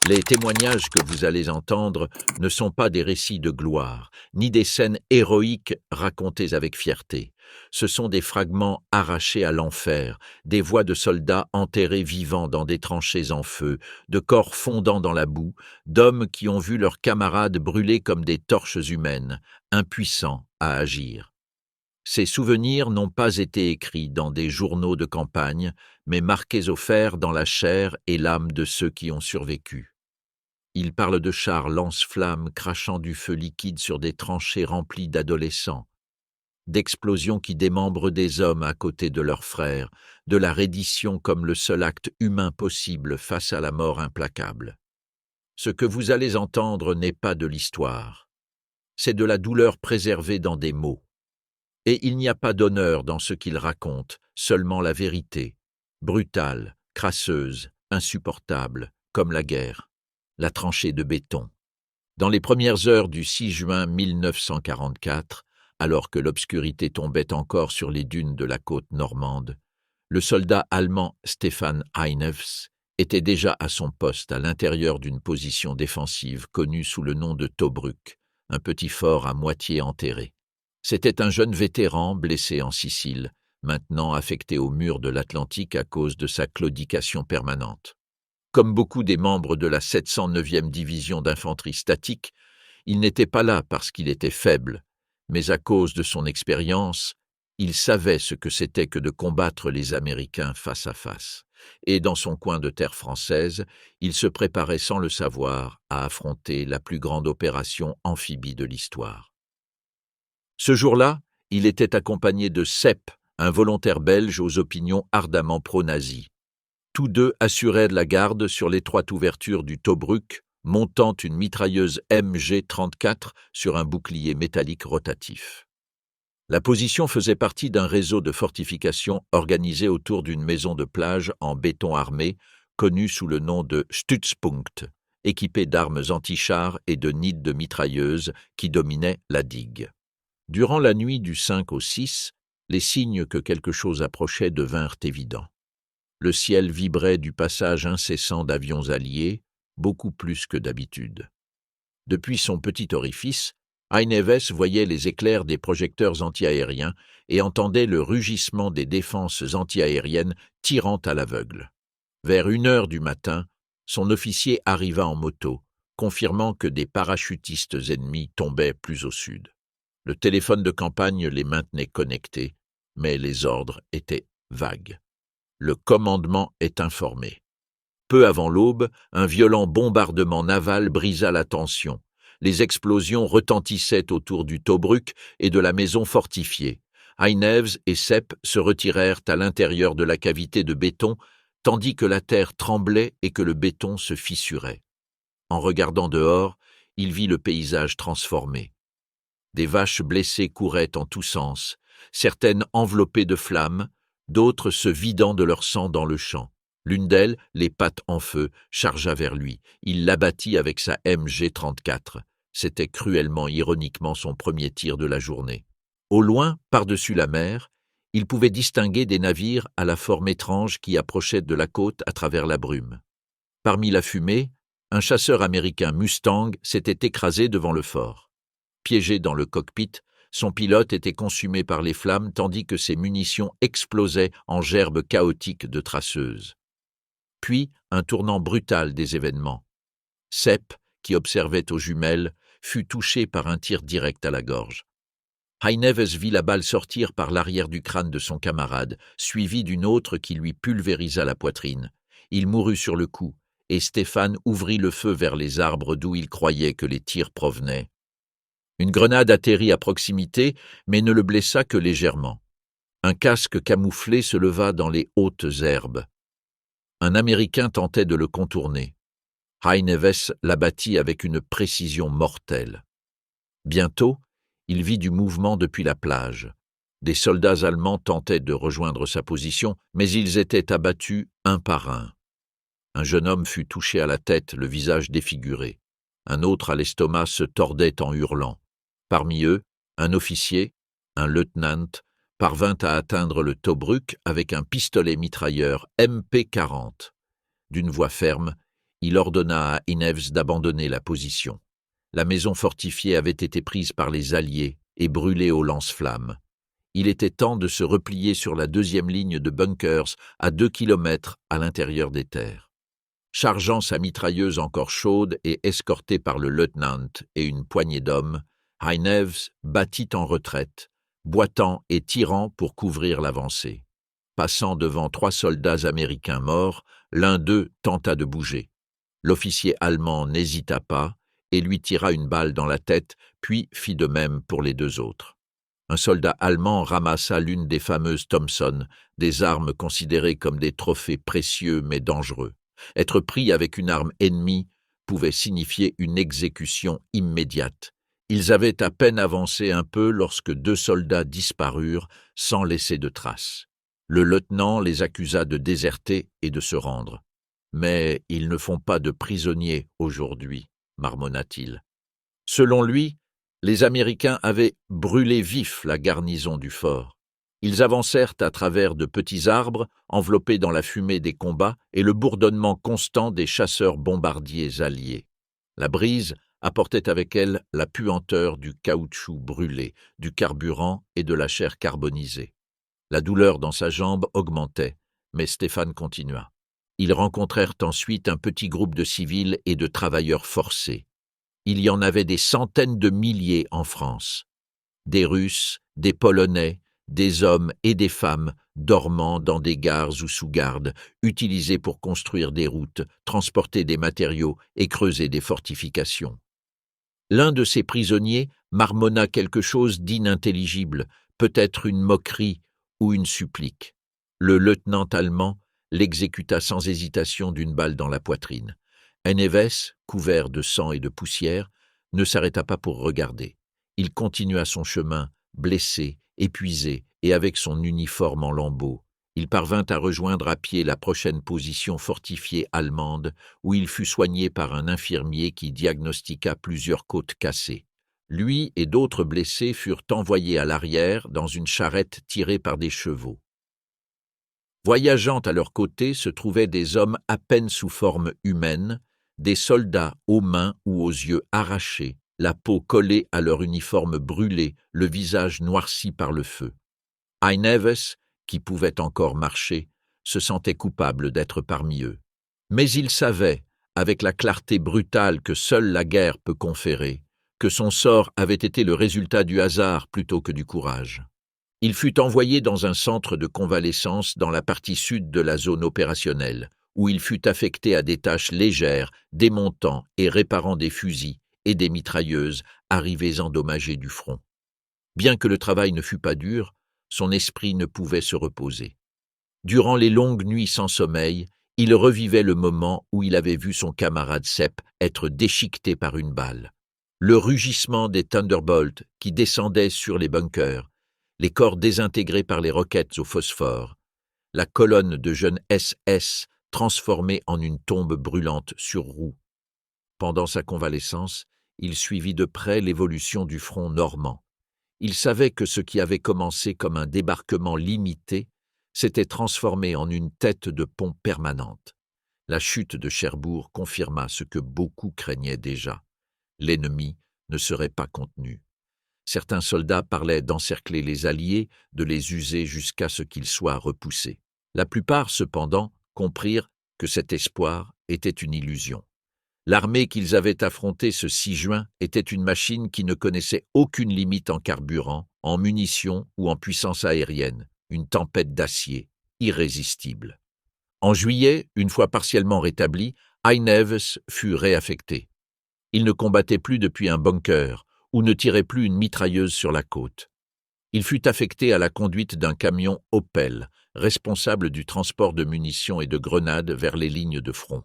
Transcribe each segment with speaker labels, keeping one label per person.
Speaker 1: Les témoignages que vous allez entendre ne sont pas des récits de gloire, ni des scènes héroïques racontées avec fierté. Ce sont des fragments arrachés à l'enfer, des voix de soldats enterrés vivants dans des tranchées en feu, de corps fondant dans la boue, d'hommes qui ont vu leurs camarades brûler comme des torches humaines, impuissants à agir. Ces souvenirs n'ont pas été écrits dans des journaux de campagne, mais marqués au fer dans la chair et l'âme de ceux qui ont survécu. Ils parlent de chars lance-flammes crachant du feu liquide sur des tranchées remplies d'adolescents, d'explosions qui démembrent des hommes à côté de leurs frères, de la reddition comme le seul acte humain possible face à la mort implacable. Ce que vous allez entendre n'est pas de l'histoire, c'est de la douleur préservée dans des mots. Et il n'y a pas d'honneur dans ce qu'il raconte, seulement la vérité, brutale, crasseuse, insupportable, comme la guerre, la tranchée de béton. Dans les premières heures du 6 juin 1944, alors que l'obscurité tombait encore sur les dunes de la côte normande, le soldat allemand Stefan Heinefs était déjà à son poste à l'intérieur d'une position défensive connue sous le nom de Tobruk, un petit fort à moitié enterré. C'était un jeune vétéran blessé en Sicile, maintenant affecté au mur de l'Atlantique à cause de sa claudication permanente. Comme beaucoup des membres de la 709e division d'infanterie statique, il n'était pas là parce qu'il était faible, mais à cause de son expérience, il savait ce que c'était que de combattre les Américains face à face. Et dans son coin de terre française, il se préparait sans le savoir à affronter la plus grande opération amphibie de l'histoire. Ce jour-là, il était accompagné de Sepp, un volontaire belge aux opinions ardemment pro-nazis. Tous deux assuraient la garde sur l'étroite ouverture du Tobruk, montant une mitrailleuse MG-34 sur un bouclier métallique rotatif. La position faisait partie d'un réseau de fortifications organisé autour d'une maison de plage en béton armé, connue sous le nom de Stützpunkt, équipée d'armes anti-chars et de nids de mitrailleuses qui dominaient la digue. Durant la nuit du 5 au 6, les signes que quelque chose approchait devinrent évidents. Le ciel vibrait du passage incessant d'avions alliés, beaucoup plus que d'habitude. Depuis son petit orifice, Heinefs voyait les éclairs des projecteurs antiaériens et entendait le rugissement des défenses antiaériennes tirant à l'aveugle. Vers 1 heure du matin, son officier arriva en moto, confirmant que des parachutistes ennemis tombaient plus au sud. Le téléphone de campagne les maintenait connectés, mais les ordres étaient vagues. Le commandement est informé. Peu avant l'aube, un violent bombardement naval brisa la tension. Les explosions retentissaient autour du Tobruk et de la maison fortifiée. Heinefs et Sepp se retirèrent à l'intérieur de la cavité de béton, tandis que la terre tremblait et que le béton se fissurait. En regardant dehors, il vit le paysage transformé. Des vaches blessées couraient en tous sens, certaines enveloppées de flammes, d'autres se vidant de leur sang dans le champ. L'une d'elles, les pattes en feu, chargea vers lui. Il l'abattit avec sa MG-34. C'était cruellement, ironiquement son premier tir de la journée. Au loin, par-dessus la mer, il pouvait distinguer des navires à la forme étrange qui approchaient de la côte à travers la brume. Parmi la fumée, un chasseur américain Mustang s'était écrasé devant le fort. Piégé dans le cockpit, son pilote était consumé par les flammes tandis que ses munitions explosaient en gerbes chaotiques de traceuses. Puis, un tournant brutal des événements. Sepp, qui observait aux jumelles, fut touché par un tir direct à la gorge. Heinefs vit la balle sortir par l'arrière du crâne de son camarade, suivie d'une autre qui lui pulvérisa la poitrine. Il mourut sur le coup, et Stéphane ouvrit le feu vers les arbres d'où il croyait que les tirs provenaient. Une grenade atterrit à proximité, mais ne le blessa que légèrement. Un casque camouflé se leva dans les hautes herbes. Un Américain tentait de le contourner. Heinefs l'abattit avec une précision mortelle. Bientôt, il vit du mouvement depuis la plage. Des soldats allemands tentaient de rejoindre sa position, mais ils étaient abattus un par un. Un jeune homme fut touché à la tête, le visage défiguré. Un autre à l'estomac se tordait en hurlant. Parmi eux, un officier, un lieutenant, parvint à atteindre le Tobruk avec un pistolet mitrailleur MP-40. D'une voix ferme, Il ordonna à Inneves d'abandonner la position. La maison fortifiée avait été prise par les Alliés et brûlée au lance-flammes. Il était temps de se replier sur la deuxième ligne de bunkers à 2 kilomètres à l'intérieur des terres. Chargeant sa mitrailleuse encore chaude et escorté par le lieutenant et une poignée d'hommes, Inneves battit en retraite, boitant et tirant pour couvrir l'avancée. Passant devant 3 soldats américains morts, l'un d'eux tenta de bouger. L'officier allemand n'hésita pas et lui tira une balle dans la tête, puis fit de même pour les 2 autres. Un soldat allemand ramassa l'une des fameuses Thompson, des armes considérées comme des trophées précieux mais dangereux. Être pris avec une arme ennemie pouvait signifier une exécution immédiate. Ils avaient à peine avancé un peu lorsque 2 soldats disparurent sans laisser de traces. Le lieutenant les accusa de déserter et de se rendre. « Mais ils ne font pas de prisonniers aujourd'hui », marmonna-t-il. Selon lui, les Américains avaient brûlé vif la garnison du fort. Ils avancèrent à travers de petits arbres, enveloppés dans la fumée des combats et le bourdonnement constant des chasseurs bombardiers alliés. La brise apportait avec elle la puanteur du caoutchouc brûlé, du carburant et de la chair carbonisée. La douleur dans sa jambe augmentait, mais Stéphane continua. Ils rencontrèrent ensuite un petit groupe de civils et de travailleurs forcés. Il y en avait des centaines de milliers en France. Des Russes, des Polonais, des hommes et des femmes dormant dans des gares ou sous garde, utilisés pour construire des routes, transporter des matériaux et creuser des fortifications. L'un de ces prisonniers marmonna quelque chose d'inintelligible, peut-être une moquerie ou une supplique. Le lieutenant allemand l'exécuta sans hésitation d'une balle dans la poitrine. Inneves, couvert de sang et de poussière, ne s'arrêta pas pour regarder. Il continua son chemin, blessé, épuisé et avec son uniforme en lambeaux. Il parvint à rejoindre à pied la prochaine position fortifiée allemande, où il fut soigné par un infirmier qui diagnostiqua plusieurs côtes cassées. Lui et d'autres blessés furent envoyés à l'arrière dans une charrette tirée par des chevaux. Voyageant à leur côté se trouvaient des hommes à peine sous forme humaine, des soldats aux mains ou aux yeux arrachés, la peau collée à leur uniforme brûlé, le visage noirci par le feu. Inneves, qui pouvait encore marcher, se sentait coupable d'être parmi eux. Mais il savait, avec la clarté brutale que seule la guerre peut conférer, que son sort avait été le résultat du hasard plutôt que du courage. Il fut envoyé dans un centre de convalescence dans la partie sud de la zone opérationnelle, où il fut affecté à des tâches légères, démontant et réparant des fusils et des mitrailleuses arrivées endommagées du front. Bien que le travail ne fût pas dur, son esprit ne pouvait se reposer. Durant les longues nuits sans sommeil, il revivait le moment où il avait vu son camarade Sepp être déchiqueté par une balle. Le rugissement des Thunderbolts qui descendaient sur les bunkers, les corps désintégrés par les roquettes au phosphore, la colonne de jeunes SS transformée en une tombe brûlante sur roues. Pendant sa convalescence, il suivit de près l'évolution du front normand. Il savait que ce qui avait commencé comme un débarquement limité s'était transformé en une tête de pont permanente. La chute de Cherbourg confirma ce que beaucoup craignaient déjà. L'ennemi ne serait pas contenu. Certains soldats parlaient d'encercler les Alliés, de les user jusqu'à ce qu'ils soient repoussés. La plupart, cependant, comprirent que cet espoir était une illusion. L'armée qu'ils avaient affrontée ce 6 juin était une machine qui ne connaissait aucune limite en carburant, en munitions ou en puissance aérienne, une tempête d'acier, irrésistible. En juillet, une fois partiellement rétabli, Inneves fut réaffecté. Il ne combattait plus depuis un bunker, ou ne tirait plus une mitrailleuse sur la côte. Il fut affecté à la conduite d'un camion Opel, responsable du transport de munitions et de grenades vers les lignes de front.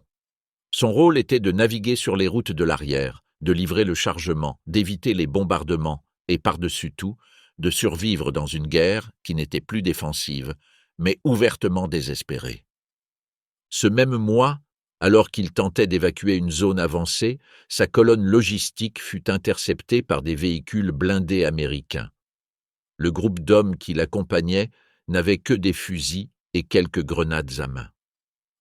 Speaker 1: Son rôle était de naviguer sur les routes de l'arrière, de livrer le chargement, d'éviter les bombardements et, par-dessus tout, de survivre dans une guerre qui n'était plus défensive, mais ouvertement désespérée. Ce même mois, alors qu'il tentait d'évacuer une zone avancée, sa colonne logistique fut interceptée par des véhicules blindés américains. Le groupe d'hommes qui l'accompagnait n'avait que des fusils et quelques grenades à main.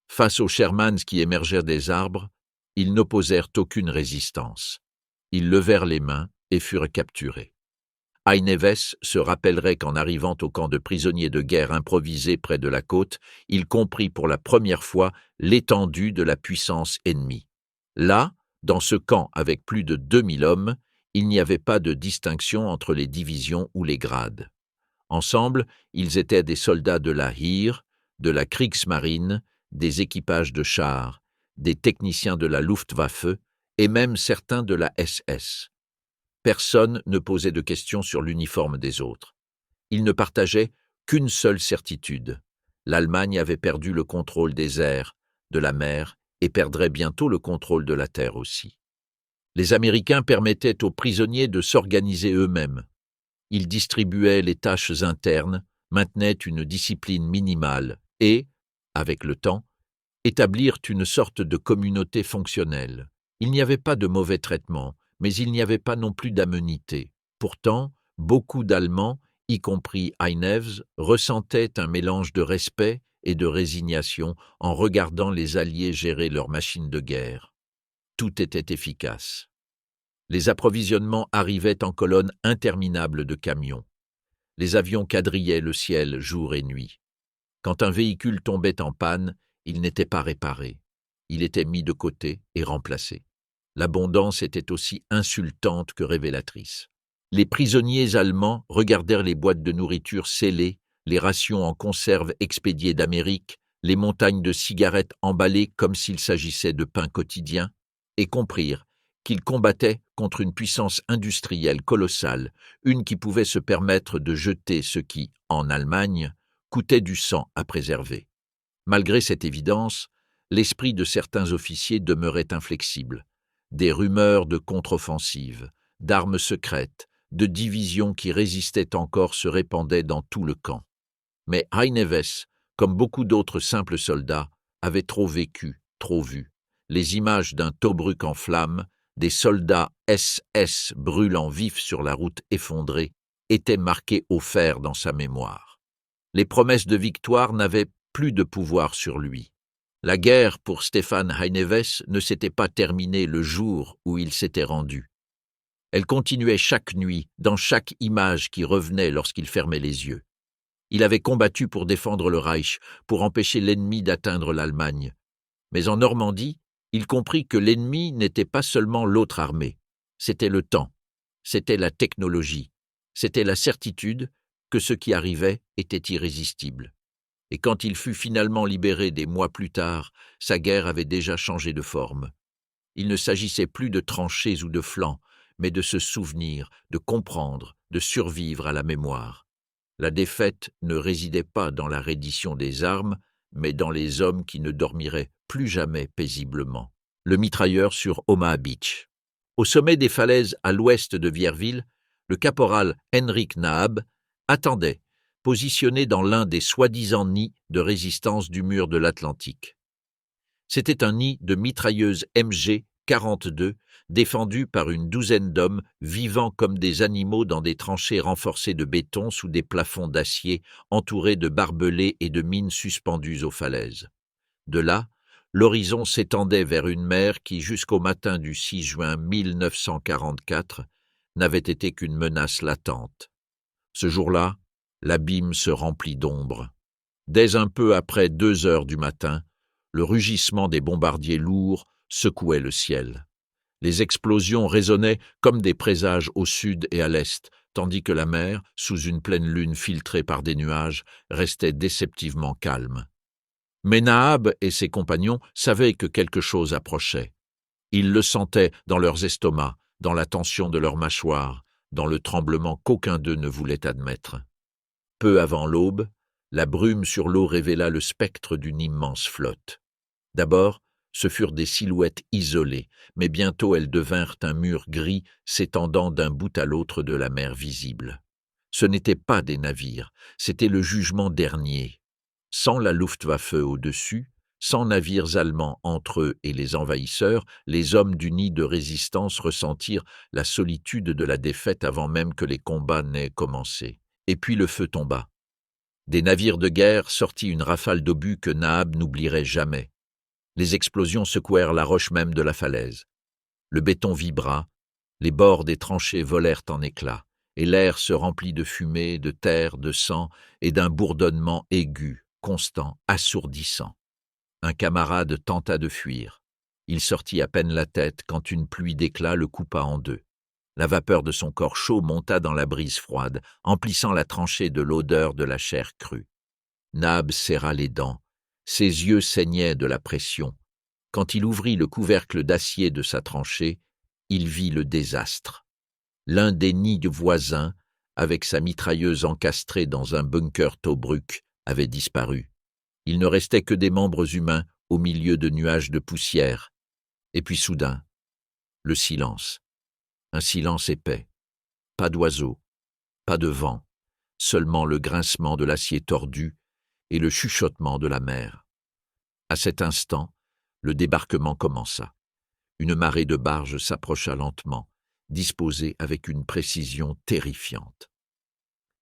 Speaker 1: Face aux Shermans qui émergèrent des arbres, Ils n'opposèrent aucune résistance. Ils levèrent les mains et furent capturés. Aineves se rappellerait qu'en arrivant au camp de prisonniers de guerre improvisé près de la côte, il comprit pour la première fois l'étendue de la puissance ennemie. Là, dans ce camp avec plus de 2000 hommes, il n'y avait pas de distinction entre les divisions ou les grades. Ensemble, ils étaient des soldats de la Heer, de la Kriegsmarine, des équipages de chars, des techniciens de la Luftwaffe et même certains de la SS. Personne ne posait de questions sur l'uniforme des autres. Ils ne partageaient qu'une seule certitude. L'Allemagne avait perdu le contrôle des airs, de la mer, et perdrait bientôt le contrôle de la terre aussi. Les Américains permettaient aux prisonniers de s'organiser eux-mêmes. Ils distribuaient les tâches internes, maintenaient une discipline minimale et, avec le temps, établirent une sorte de communauté fonctionnelle. Il n'y avait pas de mauvais traitement, mais il n'y avait pas non plus d'aménité. Pourtant, beaucoup d'Allemands, y compris Aineves, ressentaient un mélange de respect et de résignation en regardant les Alliés gérer leurs machines de guerre. Tout était efficace. Les approvisionnements arrivaient en colonnes interminables de camions. Les avions quadrillaient le ciel jour et nuit. Quand un véhicule tombait en panne, il n'était pas réparé. Il était mis de côté et remplacé. L'abondance était aussi insultante que révélatrice. Les prisonniers allemands regardèrent les boîtes de nourriture scellées, les rations en conserve expédiées d'Amérique, les montagnes de cigarettes emballées comme s'il s'agissait de pain quotidien, et comprirent qu'ils combattaient contre une puissance industrielle colossale, une qui pouvait se permettre de jeter ce qui, en Allemagne, coûtait du sang à préserver. Malgré cette évidence, l'esprit de certains officiers demeurait inflexible. Des rumeurs de contre-offensive, d'armes secrètes, de divisions qui résistaient encore se répandaient dans tout le camp. Mais Aineves, comme beaucoup d'autres simples soldats, avait trop vécu, trop vu. Les images d'un Tobruk en flammes, des soldats SS brûlant vifs sur la route effondrée, étaient marquées au fer dans sa mémoire. Les promesses de victoire n'avaient plus de pouvoir sur lui. La guerre pour Stefan Aineves ne s'était pas terminée le jour où il s'était rendu. Elle continuait chaque nuit, dans chaque image qui revenait lorsqu'il fermait les yeux. Il avait combattu pour défendre le Reich, pour empêcher l'ennemi d'atteindre l'Allemagne. Mais en Normandie, il comprit que l'ennemi n'était pas seulement l'autre armée, c'était le temps, c'était la technologie, c'était la certitude que ce qui arrivait était irrésistible. Et quand il fut finalement libéré des mois plus tard, sa guerre avait déjà changé de forme. Il ne s'agissait plus de tranchées ou de flancs, mais de se souvenir, de comprendre, de survivre à la mémoire. La défaite ne résidait pas dans la reddition des armes, mais dans les hommes qui ne dormiraient plus jamais paisiblement. Le mitrailleur sur Omaha Beach. Au sommet des falaises à l'ouest de Vierville, le caporal Henrik Naab attendait, positionné dans l'un des soi-disant nids de résistance du mur de l'Atlantique. C'était un nid de mitrailleuses MG-42 défendu par une douzaine d'hommes vivant comme des animaux dans des tranchées renforcées de béton sous des plafonds d'acier entourés de barbelés et de mines suspendues aux falaises. De là, l'horizon s'étendait vers une mer qui, jusqu'au matin du 6 juin 1944, n'avait été qu'une menace latente. Ce jour-là, l'abîme se remplit d'ombre. Dès un peu après 2 heures du matin, le rugissement des bombardiers lourds secouait le ciel. Les explosions résonnaient comme des présages au sud et à l'est, tandis que la mer, sous une pleine lune filtrée par des nuages, restait déceptivement calme. Mais Naab et ses compagnons savaient que quelque chose approchait. Ils le sentaient dans leurs estomacs, dans la tension de leurs mâchoires, dans le tremblement qu'aucun d'eux ne voulait admettre. Peu avant l'aube, la brume sur l'eau révéla le spectre d'une immense flotte. D'abord, ce furent des silhouettes isolées, mais bientôt elles devinrent un mur gris s'étendant d'un bout à l'autre de la mer visible. Ce n'étaient pas des navires, c'était le jugement dernier. Sans la Luftwaffe au-dessus, sans navires allemands entre eux et les envahisseurs, les hommes du nid de résistance ressentirent la solitude de la défaite avant même que les combats n'aient commencé. Et puis le feu tomba. Des navires de guerre sortit une rafale d'obus que Naab n'oublierait jamais. Les explosions secouèrent la roche même de la falaise. Le béton vibra, les bords des tranchées volèrent en éclats, et l'air se remplit de fumée, de terre, de sang et d'un bourdonnement aigu, constant, assourdissant. Un camarade tenta de fuir. Il sortit à peine la tête quand une pluie d'éclats le coupa en deux. La vapeur de son corps chaud monta dans la brise froide, emplissant la tranchée de l'odeur de la chair crue. Nab serra les dents. Ses yeux saignaient de la pression. Quand il ouvrit le couvercle d'acier de sa tranchée, il vit le désastre. L'un des nids voisins, avec sa mitrailleuse encastrée dans un bunker Tobruk, avait disparu. Il ne restait que des membres humains au milieu de nuages de poussière. Et puis soudain, le silence. Un silence épais. Pas d'oiseaux, pas de vent, seulement le grincement de l'acier tordu et le chuchotement de la mer. À cet instant, le débarquement commença. Une marée de barges s'approcha lentement, disposée avec une précision terrifiante.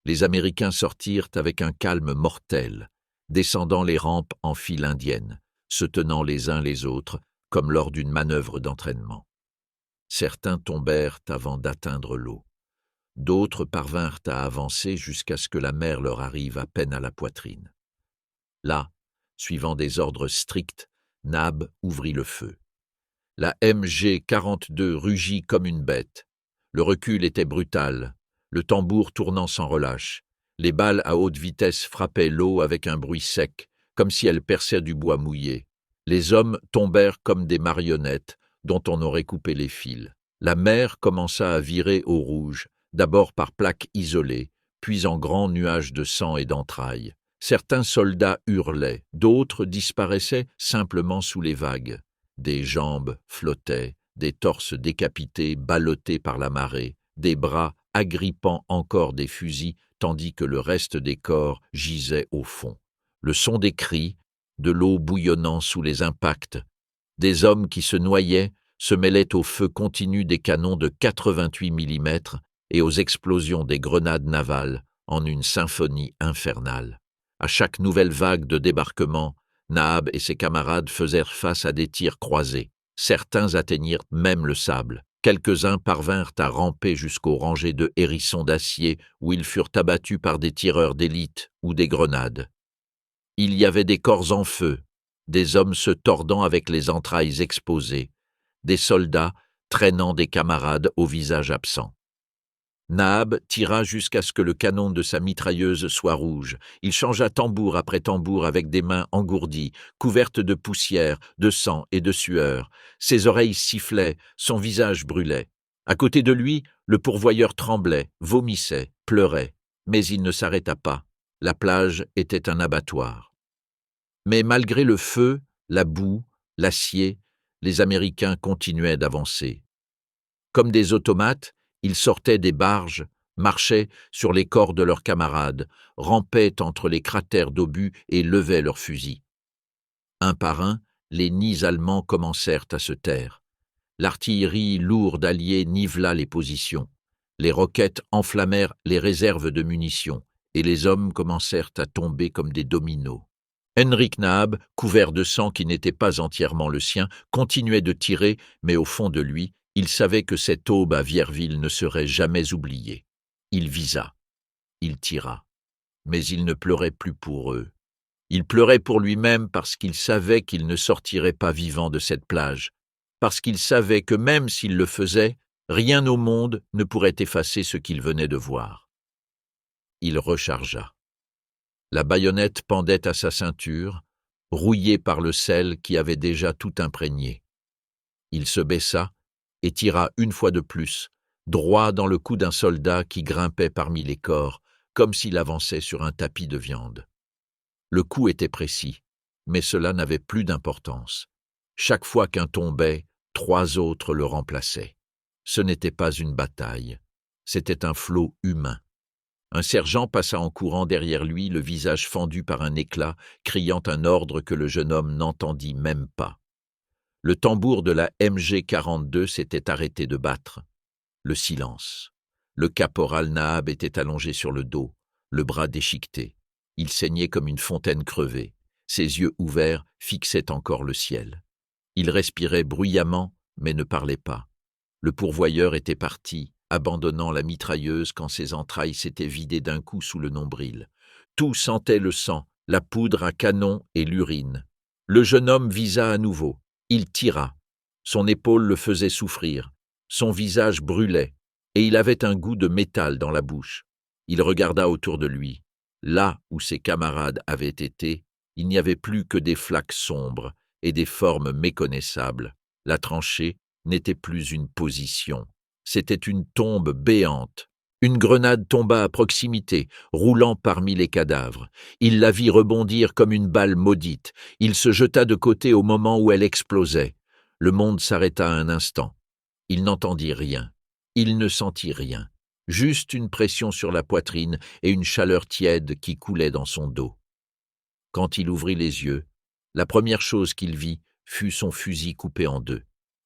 Speaker 1: Les Américains sortirent avec un calme mortel, descendant les rampes en file indienne, se tenant les uns les autres, comme lors d'une manœuvre d'entraînement. Certains tombèrent avant d'atteindre l'eau. D'autres parvinrent à avancer jusqu'à ce que la mer leur arrive à peine à la poitrine. Là, suivant des ordres stricts, Nab ouvrit le feu. La MG-42 rugit comme une bête. Le recul était brutal, le tambour tournant sans relâche. Les balles à haute vitesse frappaient l'eau avec un bruit sec, comme si elles perçaient du bois mouillé. Les hommes tombèrent comme des marionnettes dont on aurait coupé les fils. La mer commença à virer au rouge, d'abord par plaques isolées, puis en grands nuages de sang et d'entrailles. Certains soldats hurlaient, d'autres disparaissaient simplement sous les vagues. Des jambes flottaient, des torses décapités ballottés par la marée, des bras agrippant encore des fusils, tandis que le reste des corps gisait au fond. Le son des cris, de l'eau bouillonnant sous les impacts, des hommes qui se noyaient, se mêlaient au feu continu des canons de 88 mm et aux explosions des grenades navales en une symphonie infernale. À chaque nouvelle vague de débarquement, Nahab et ses camarades faisèrent face à des tirs croisés. Certains atteignirent même le sable. Quelques-uns parvinrent à ramper jusqu'aux rangées de hérissons d'acier où ils furent abattus par des tireurs d'élite ou des grenades. Il y avait des corps en feu, des hommes se tordant avec les entrailles exposées, des soldats traînant des camarades au visage absent. Nahab tira jusqu'à ce que le canon de sa mitrailleuse soit rouge. Il changea tambour après tambour avec des mains engourdies, couvertes de poussière, de sang et de sueur. Ses oreilles sifflaient, son visage brûlait. À côté de lui, le pourvoyeur tremblait, vomissait, pleurait. Mais il ne s'arrêta pas. La plage était un abattoir. Mais malgré le feu, la boue, l'acier, les Américains continuaient d'avancer. Comme des automates, ils sortaient des barges, marchaient sur les corps de leurs camarades, rampaient entre les cratères d'obus et levaient leurs fusils. Un par un, les nids allemands commencèrent à se taire. L'artillerie lourde alliée nivela les positions. Les roquettes enflammèrent les réserves de munitions, et les hommes commencèrent à tomber comme des dominos. Henrik Nahab, couvert de sang qui n'était pas entièrement le sien, continuait de tirer, mais au fond de lui, il savait que cette aube à Vierville ne serait jamais oubliée. Il visa, il tira, mais il ne pleurait plus pour eux. Il pleurait pour lui-même parce qu'il savait qu'il ne sortirait pas vivant de cette plage, parce qu'il savait que même s'il le faisait, rien au monde ne pourrait effacer ce qu'il venait de voir. Il rechargea. La baïonnette pendait à sa ceinture, rouillée par le sel qui avait déjà tout imprégné. Il se baissa et tira une fois de plus, droit dans le cou d'un soldat qui grimpait parmi les corps, comme s'il avançait sur un tapis de viande. Le coup était précis, mais cela n'avait plus d'importance. Chaque fois qu'un tombait, 3 autres le remplaçaient. Ce n'était pas une bataille, c'était un flot humain. Un sergent passa en courant derrière lui, le visage fendu par un éclat, criant un ordre que le jeune homme n'entendit même pas. Le tambour de la MG-42 s'était arrêté de battre. Le silence. Le caporal Nahab était allongé sur le dos, le bras déchiqueté. Il saignait comme une fontaine crevée. Ses yeux ouverts fixaient encore le ciel. Il respirait bruyamment, mais ne parlait pas. Le pourvoyeur était parti, abandonnant la mitrailleuse quand ses entrailles s'étaient vidées d'un coup sous le nombril. Tout sentait le sang, la poudre à canon et l'urine. Le jeune homme visa à nouveau. Il tira. Son épaule le faisait souffrir. Son visage brûlait, et il avait un goût de métal dans la bouche. Il regarda autour de lui. Là où ses camarades avaient été, il n'y avait plus que des flaques sombres et des formes méconnaissables. La tranchée n'était plus une position. C'était une tombe béante. Une grenade tomba à proximité, roulant parmi les cadavres. Il la vit rebondir comme une balle maudite. Il se jeta de côté au moment où elle explosait. Le monde s'arrêta un instant. Il n'entendit rien. Il ne sentit rien. Juste une pression sur la poitrine et une chaleur tiède qui coulait dans son dos. Quand il ouvrit les yeux, la première chose qu'il vit fut son fusil coupé en deux.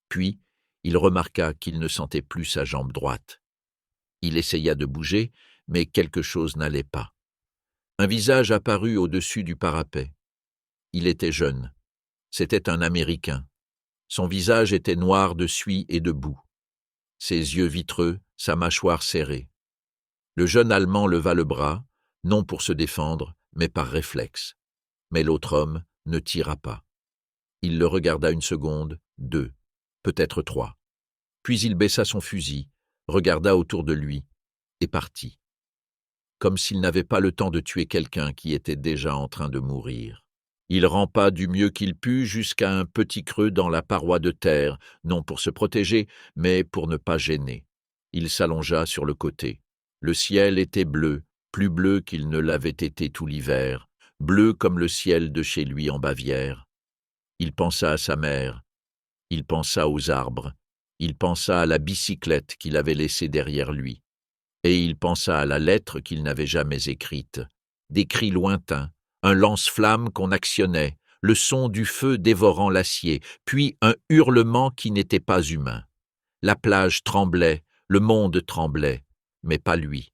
Speaker 1: Puis, il remarqua qu'il ne sentait plus sa jambe droite. Il essaya de bouger, mais quelque chose n'allait pas. Un visage apparut au-dessus du parapet. Il était jeune. C'était un Américain. Son visage était noir de suie et de boue. Ses yeux vitreux, sa mâchoire serrée. Le jeune Allemand leva le bras, non pour se défendre, mais par réflexe. Mais l'autre homme ne tira pas. Il le regarda une seconde, deux, peut-être trois. Puis il baissa son fusil, regarda autour de lui, et partit. Comme s'il n'avait pas le temps de tuer quelqu'un qui était déjà en train de mourir. Il rampa du mieux qu'il put jusqu'à un petit creux dans la paroi de terre, non pour se protéger, mais pour ne pas gêner. Il s'allongea sur le côté. Le ciel était bleu, plus bleu qu'il ne l'avait été tout l'hiver, bleu comme le ciel de chez lui en Bavière. Il pensa à sa mère, il pensa aux arbres, il pensa à la bicyclette qu'il avait laissée derrière lui, et il pensa à la lettre qu'il n'avait jamais écrite, des cris lointains, un lance-flamme qu'on actionnait, le son du feu dévorant l'acier, puis un hurlement qui n'était pas humain. La plage tremblait, le monde tremblait, mais pas lui.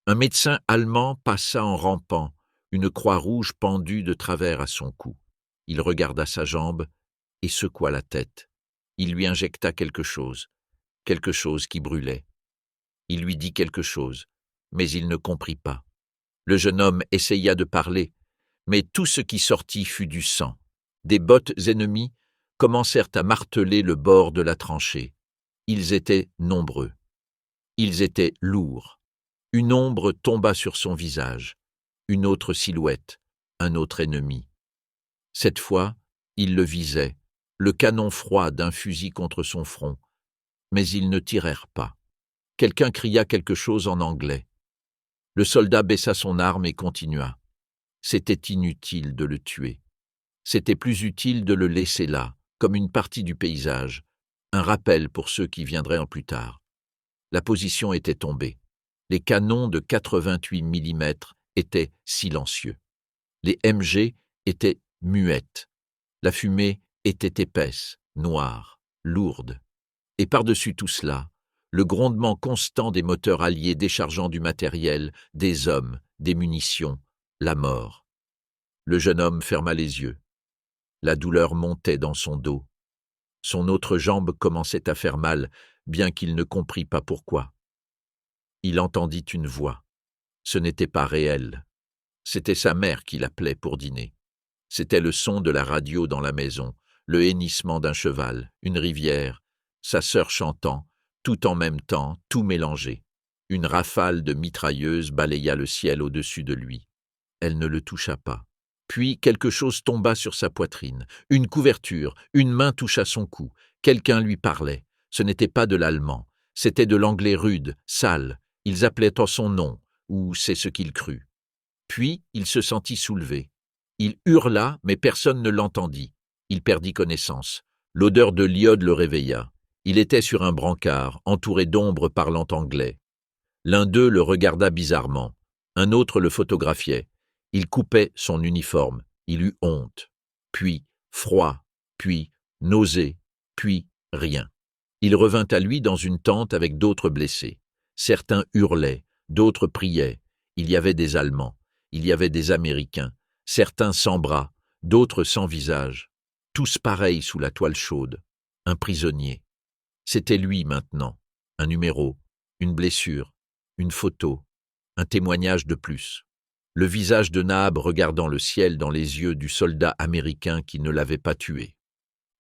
Speaker 1: Un médecin allemand passa en rampant, une croix rouge pendue de travers à son cou. Il regarda sa jambe et secoua la tête. Il lui injecta quelque chose qui brûlait. Il lui dit quelque chose, mais il ne comprit pas. Le jeune homme essaya de parler, mais tout ce qui sortit fut du sang. Des bottes ennemies commencèrent à marteler le bord de la tranchée. Ils étaient nombreux. Ils étaient lourds. Une ombre tomba sur son visage, une autre silhouette, un autre ennemi. Cette fois, il le visait, le canon froid d'un fusil contre son front, mais ils ne tirèrent pas. Quelqu'un cria quelque chose en anglais. Le soldat baissa son arme et continua. C'était inutile de le tuer. C'était plus utile de le laisser là, comme une partie du paysage, un rappel pour ceux qui viendraient en plus tard. La position était tombée. Les canons de 88 mm étaient silencieux. Les MG étaient muettes. La fumée était épaisse, noire, lourde. Et par-dessus tout cela, le grondement constant des moteurs alliés déchargeant du matériel, des hommes, des munitions, la mort. Le jeune homme ferma les yeux. La douleur montait dans son dos. Son autre jambe commençait à faire mal, bien qu'il ne comprît pas pourquoi. Il entendit une voix. Ce n'était pas réel. C'était sa mère qui l'appelait pour dîner. C'était le son de la radio dans la maison, le hennissement d'un cheval, une rivière, sa sœur chantant, tout en même temps, tout mélangé. Une rafale de mitrailleuses balaya le ciel au-dessus de lui. Elle ne le toucha pas. Puis quelque chose tomba sur sa poitrine. Une couverture, une main toucha son cou. Quelqu'un lui parlait. Ce n'était pas de l'allemand. C'était de l'anglais rude, sale. Ils appelaient en son nom, ou c'est ce qu'il crut. Puis il se sentit soulevé. Il hurla, mais personne ne l'entendit. Il perdit connaissance. L'odeur de l'iode le réveilla. Il était sur un brancard, entouré d'ombres parlant anglais. L'un d'eux le regarda bizarrement. Un autre le photographiait. Il coupait son uniforme. Il eut honte. Puis froid. Puis nausée. Puis rien. Il revint à lui dans une tente avec d'autres blessés. Certains hurlaient, d'autres priaient. Il y avait des Allemands. Il y avait des Américains. Certains sans bras, d'autres sans visage, tous pareils sous la toile chaude, un prisonnier. C'était lui maintenant, un numéro, une blessure, une photo, un témoignage de plus. Le visage de Nahab regardant le ciel dans les yeux du soldat américain qui ne l'avait pas tué.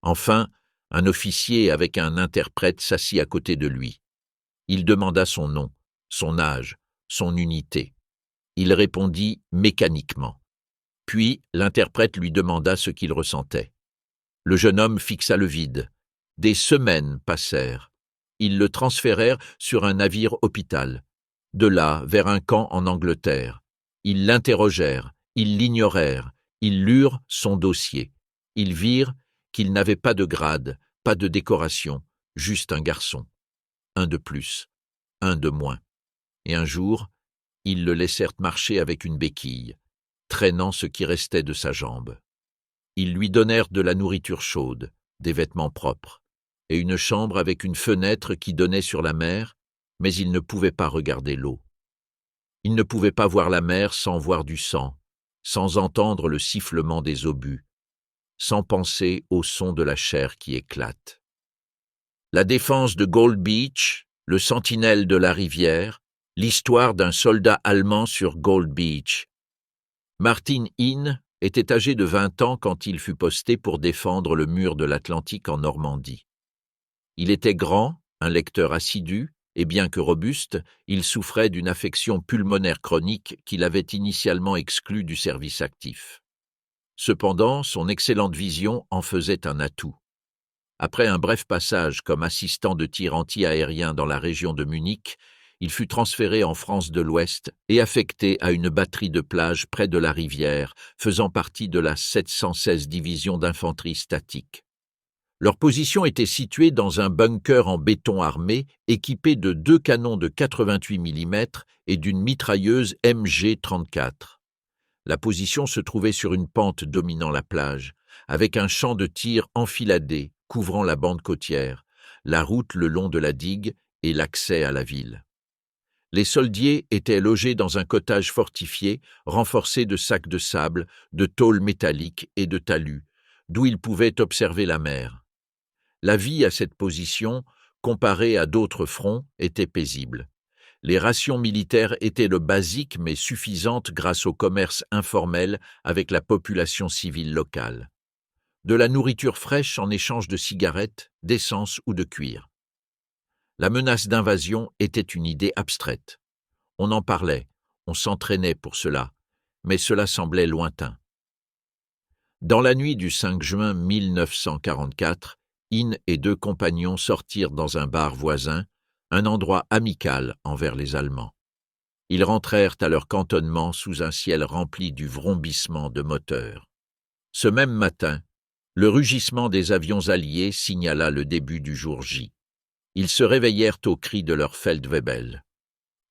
Speaker 1: Enfin, un officier avec un interprète s'assit à côté de lui. Il demanda son nom, son âge, son unité. Il répondit mécaniquement. Puis l'interprète lui demanda ce qu'il ressentait. Le jeune homme fixa le vide. Des semaines passèrent. Ils le transférèrent sur un navire hôpital. De là, vers un camp en Angleterre. Ils l'interrogèrent, ils l'ignorèrent, ils lurent son dossier. Ils virent qu'il n'avait pas de grade, pas de décoration, juste un garçon. Un de plus, un de moins. Et un jour, ils le laissèrent marcher avec une béquille, traînant ce qui restait de sa jambe. Ils lui donnèrent de la nourriture chaude, des vêtements propres, et une chambre avec une fenêtre qui donnait sur la mer, mais il ne pouvait pas regarder l'eau. Il ne pouvait pas voir la mer sans voir du sang, sans entendre le sifflement des obus, sans penser au son de la chair qui éclate. La défense de Gold Beach, le sentinelle de la rivière, l'histoire d'un soldat allemand sur Gold Beach. Martin Hine était âgé de 20 ans quand il fut posté pour défendre le mur de l'Atlantique en Normandie. Il était grand, un lecteur assidu, et bien que robuste, il souffrait d'une affection pulmonaire chronique qui l'avait initialement exclu du service actif. Cependant, son excellente vision en faisait un atout. Après un bref passage comme assistant de tir anti-aérien dans la région de Munich, il fut transféré en France de l'Ouest et affecté à une batterie de plage près de la rivière, faisant partie de la 716 division d'infanterie statique. Leur position était située dans un bunker en béton armé, équipé de 2 canons de 88 mm et d'une mitrailleuse MG-34. La position se trouvait sur une pente dominant la plage, avec un champ de tir enfiladé couvrant la bande côtière, la route le long de la digue et l'accès à la ville. Les soldiers étaient logés dans un cottage fortifié, renforcé de sacs de sable, de tôles métalliques et de talus, d'où ils pouvaient observer la mer. La vie à cette position, comparée à d'autres fronts, était paisible. Les rations militaires étaient le basique mais suffisantes grâce au commerce informel avec la population civile locale. De la nourriture fraîche en échange de cigarettes, d'essence ou de cuir. La menace d'invasion était une idée abstraite. On en parlait, on s'entraînait pour cela, mais cela semblait lointain. Dans la nuit du 5 juin 1944, Hine et 2 compagnons sortirent dans un bar voisin, un endroit amical envers les Allemands. Ils rentrèrent à leur cantonnement sous un ciel rempli du vrombissement de moteurs. Ce même matin, le rugissement des avions alliés signala le début du jour J. Ils se réveillèrent au cri de leur Feldwebel.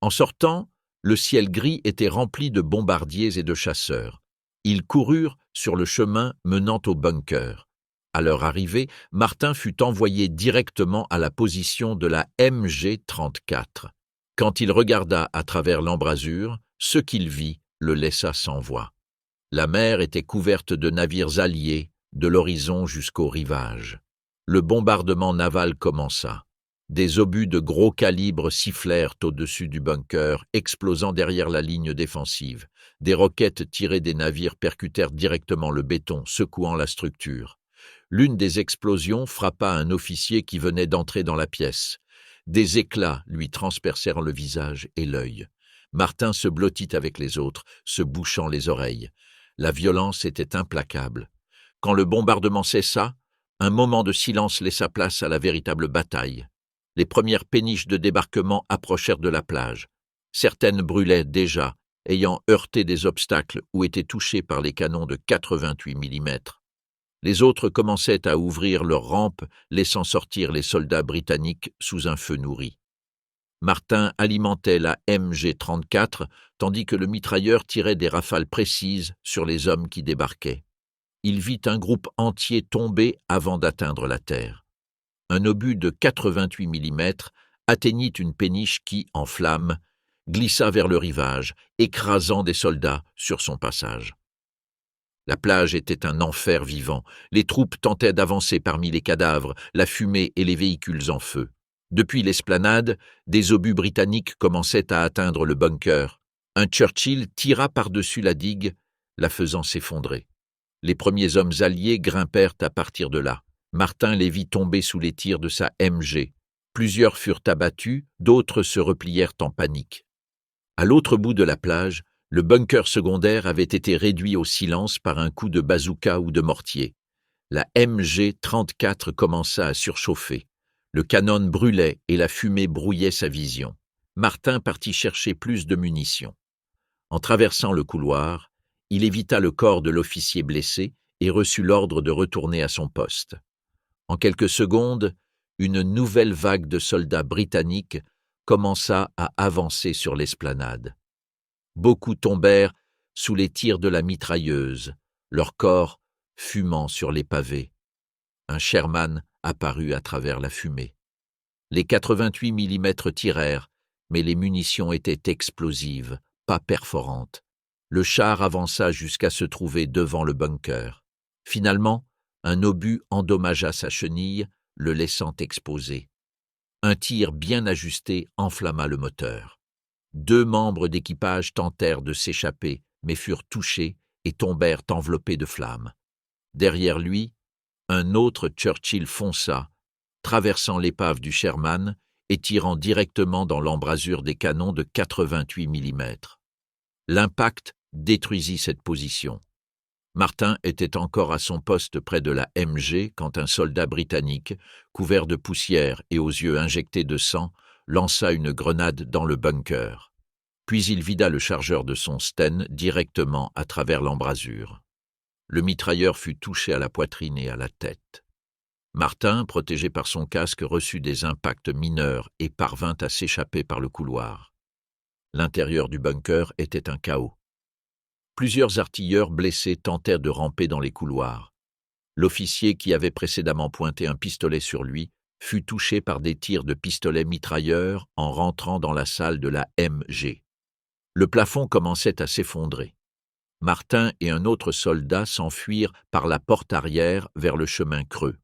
Speaker 1: En sortant, le ciel gris était rempli de bombardiers et de chasseurs. Ils coururent sur le chemin menant au bunker. À leur arrivée, Martin fut envoyé directement à la position de la MG-34. Quand il regarda à travers l'embrasure, ce qu'il vit le laissa sans voix. La mer était couverte de navires alliés, de l'horizon jusqu'au rivage. Le bombardement naval commença. Des obus de gros calibre sifflèrent au-dessus du bunker, explosant derrière la ligne défensive. Des roquettes tirées des navires percutèrent directement le béton, secouant la structure. L'une des explosions frappa un officier qui venait d'entrer dans la pièce. Des éclats lui transpercèrent le visage et l'œil. Martin se blottit avec les autres, se bouchant les oreilles. La violence était implacable. Quand le bombardement cessa, un moment de silence laissa place à la véritable bataille. Les premières péniches de débarquement approchèrent de la plage. Certaines brûlaient déjà, ayant heurté des obstacles ou été touchées par les canons de 88 mm. Les autres commençaient à ouvrir leurs rampes, laissant sortir les soldats britanniques sous un feu nourri. Martin alimentait la MG-34, tandis que le mitrailleur tirait des rafales précises sur les hommes qui débarquaient. Il vit un groupe entier tomber avant d'atteindre la terre. Un obus de 88 mm atteignit une péniche qui, en flammes, glissa vers le rivage, écrasant des soldats sur son passage. La plage était un enfer vivant. Les troupes tentaient d'avancer parmi les cadavres, la fumée et les véhicules en feu. Depuis l'esplanade, des obus britanniques commençaient à atteindre le bunker. Un Churchill tira par-dessus la digue, la faisant s'effondrer. Les premiers hommes alliés grimpèrent à partir de là. Martin les vit tomber sous les tirs de sa MG. Plusieurs furent abattus, d'autres se replièrent en panique. À l'autre bout de la plage, le bunker secondaire avait été réduit au silence par un coup de bazooka ou de mortier. La MG-34 commença à surchauffer. Le canon brûlait et la fumée brouillait sa vision. Martin partit chercher plus de munitions. En traversant le couloir, il évita le corps de l'officier blessé et reçut l'ordre de retourner à son poste. En quelques secondes, une nouvelle vague de soldats britanniques commença à avancer sur l'esplanade. Beaucoup tombèrent sous les tirs de la mitrailleuse, leurs corps fumant sur les pavés. Un Sherman apparut à travers la fumée. Les 88 mm tirèrent, mais les munitions étaient explosives, pas perforantes. Le char avança jusqu'à se trouver devant le bunker. Finalement, un obus endommagea sa chenille, le laissant exposé. Un tir bien ajusté enflamma le moteur. 2 membres d'équipage tentèrent de s'échapper, mais furent touchés et tombèrent enveloppés de flammes. Derrière lui, un autre Churchill fonça, traversant l'épave du Sherman et tirant directement dans l'embrasure des canons de 88 mm. L'impact détruisit cette position. Martin était encore à son poste près de la MG quand un soldat britannique, couvert de poussière et aux yeux injectés de sang, lança une grenade dans le bunker. Puis il vida le chargeur de son Sten directement à travers l'embrasure. Le mitrailleur fut touché à la poitrine et à la tête. Martin, protégé par son casque, reçut des impacts mineurs et parvint à s'échapper par le couloir. L'intérieur du bunker était un chaos. Plusieurs artilleurs blessés tentèrent de ramper dans les couloirs. L'officier qui avait précédemment pointé un pistolet sur lui fut touché par des tirs de pistolet mitrailleur en rentrant dans la salle de la MG. Le plafond commençait à s'effondrer. Martin et un autre soldat s'enfuirent par la porte arrière vers le chemin creux.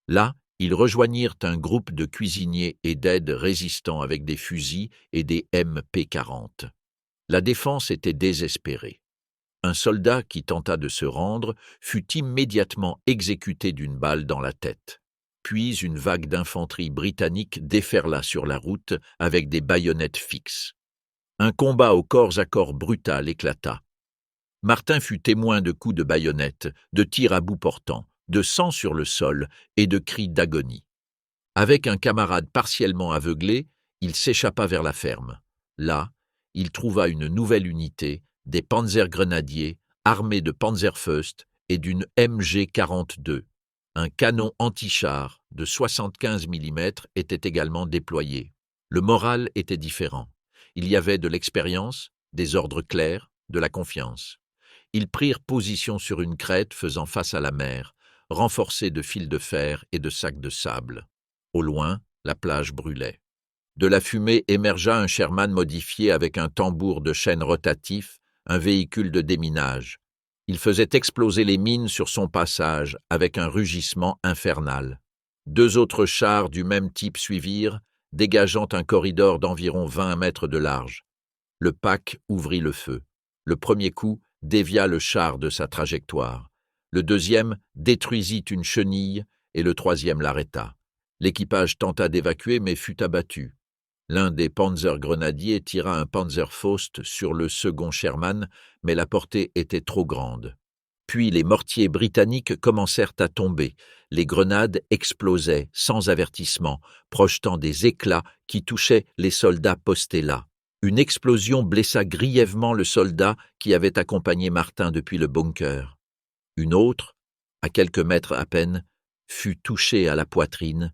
Speaker 1: Là, ils rejoignirent un groupe de cuisiniers et d'aides résistants avec des fusils et des MP40. La défense était désespérée. Un soldat qui tenta de se rendre fut immédiatement exécuté d'une balle dans la tête. Puis une vague d'infanterie britannique déferla sur la route avec des baïonnettes fixes. Un combat au corps à corps brutal éclata. Martin fut témoin de coups de baïonnette, de tirs à bout portant, de sang sur le sol et de cris d'agonie. Avec un camarade partiellement aveuglé, il s'échappa vers la ferme. Là, il trouva une nouvelle unité, des panzergrenadiers armés de Panzerfaust et d'une MG-42. Un canon anti-char de 75 mm était également déployé. Le moral était différent. Il y avait de l'expérience, des ordres clairs, de la confiance. Ils prirent position sur une crête faisant face à la mer, renforcée de fils de fer et de sacs de sable. Au loin, la plage brûlait. De la fumée émergea un Sherman modifié avec un tambour de chaîne rotatif, un véhicule de déminage. Il faisait exploser les mines sur son passage avec un rugissement infernal. 2 autres chars du même type suivirent, dégageant un corridor d'environ 20 mètres de large. Le pack ouvrit le feu. Le premier coup dévia le char de sa trajectoire. Le deuxième détruisit une chenille et le troisième l'arrêta. L'équipage tenta d'évacuer mais fut abattu. L'un des panzergrenadiers tira un Panzerfaust sur le second Sherman, mais la portée était trop grande. Puis les mortiers britanniques commencèrent à tomber. Les grenades explosaient sans avertissement, projetant des éclats qui touchaient les soldats postés là. Une explosion blessa grièvement le soldat qui avait accompagné Martin depuis le bunker. Une autre, à quelques mètres à peine, fut touchée à la poitrine,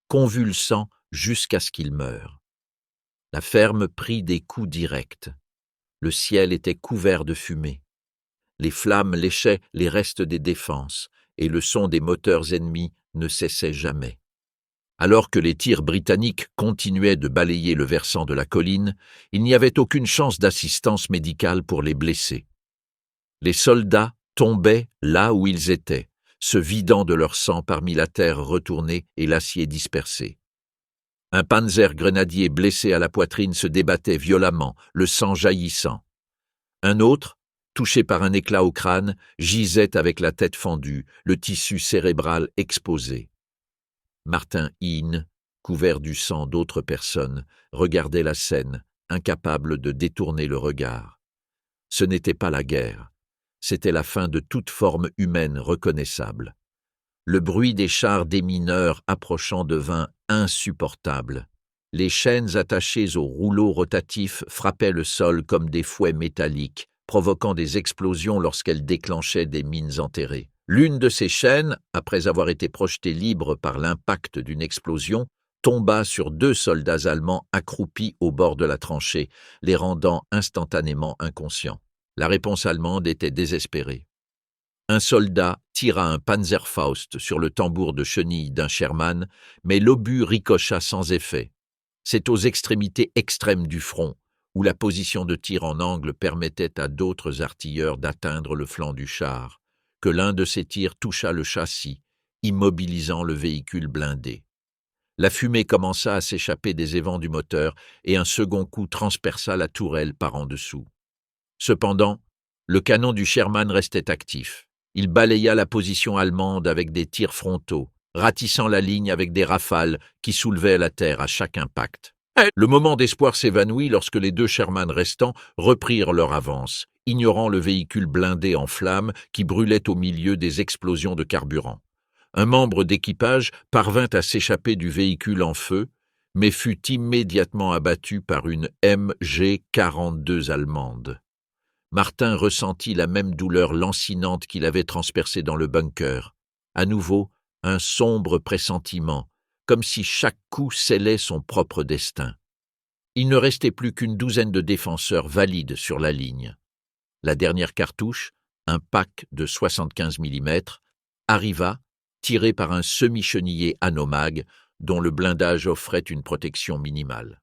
Speaker 1: convulsant jusqu'à ce qu'il meure. La ferme prit des coups directs. Le ciel était couvert de fumée. Les flammes léchaient les restes des défenses, et le son des moteurs ennemis ne cessait jamais. Alors que les tirs britanniques continuaient de balayer le versant de la colline, il n'y avait aucune chance d'assistance médicale pour les blessés. Les soldats tombaient là où ils étaient, se vidant de leur sang parmi la terre retournée et l'acier dispersé. Un panzer-grenadier blessé à la poitrine se débattait violemment, le sang jaillissant. Un autre, touché par un éclat au crâne, gisait avec la tête fendue, le tissu cérébral exposé. Martin Hine, couvert du sang d'autres personnes, regardait la scène, incapable de détourner le regard. Ce n'était pas la guerre, c'était la fin de toute forme humaine reconnaissable. Le bruit des chars démineurs approchant devint insupportable. Les chaînes attachées aux rouleaux rotatifs frappaient le sol comme des fouets métalliques, provoquant des explosions lorsqu'elles déclenchaient des mines enterrées. L'une de ces chaînes, après avoir été projetée libre par l'impact d'une explosion, tomba sur 2 soldats allemands accroupis au bord de la tranchée, les rendant instantanément inconscients. La réponse allemande était désespérée. Un soldat tira un Panzerfaust sur le tambour de chenille d'un Sherman, mais l'obus ricocha sans effet. C'est aux extrémités extrêmes du front, où la position de tir en angle permettait à d'autres artilleurs d'atteindre le flanc du char, que l'un de ces tirs toucha le châssis, immobilisant le véhicule blindé. La fumée commença à s'échapper des évents du moteur et un second coup transperça la tourelle par en dessous. Cependant, le canon du Sherman restait actif. Il balaya la position allemande avec des tirs frontaux, ratissant la ligne avec des rafales qui soulevaient la terre à chaque impact. Le moment d'espoir s'évanouit lorsque les 2 Sherman restants reprirent leur avance, ignorant le véhicule blindé en flammes qui brûlait au milieu des explosions de carburant. Un membre d'équipage parvint à s'échapper du véhicule en feu, mais fut immédiatement abattu par une MG-42 allemande. Martin ressentit la même douleur lancinante qu'il avait transpercée dans le bunker. À nouveau, un sombre pressentiment, comme si chaque coup scellait son propre destin. Il ne restait plus qu'une douzaine de défenseurs valides sur la ligne. La dernière cartouche, un pack de 75 mm, arriva, tiré par un semi-chenillé anomag, dont le blindage offrait une protection minimale.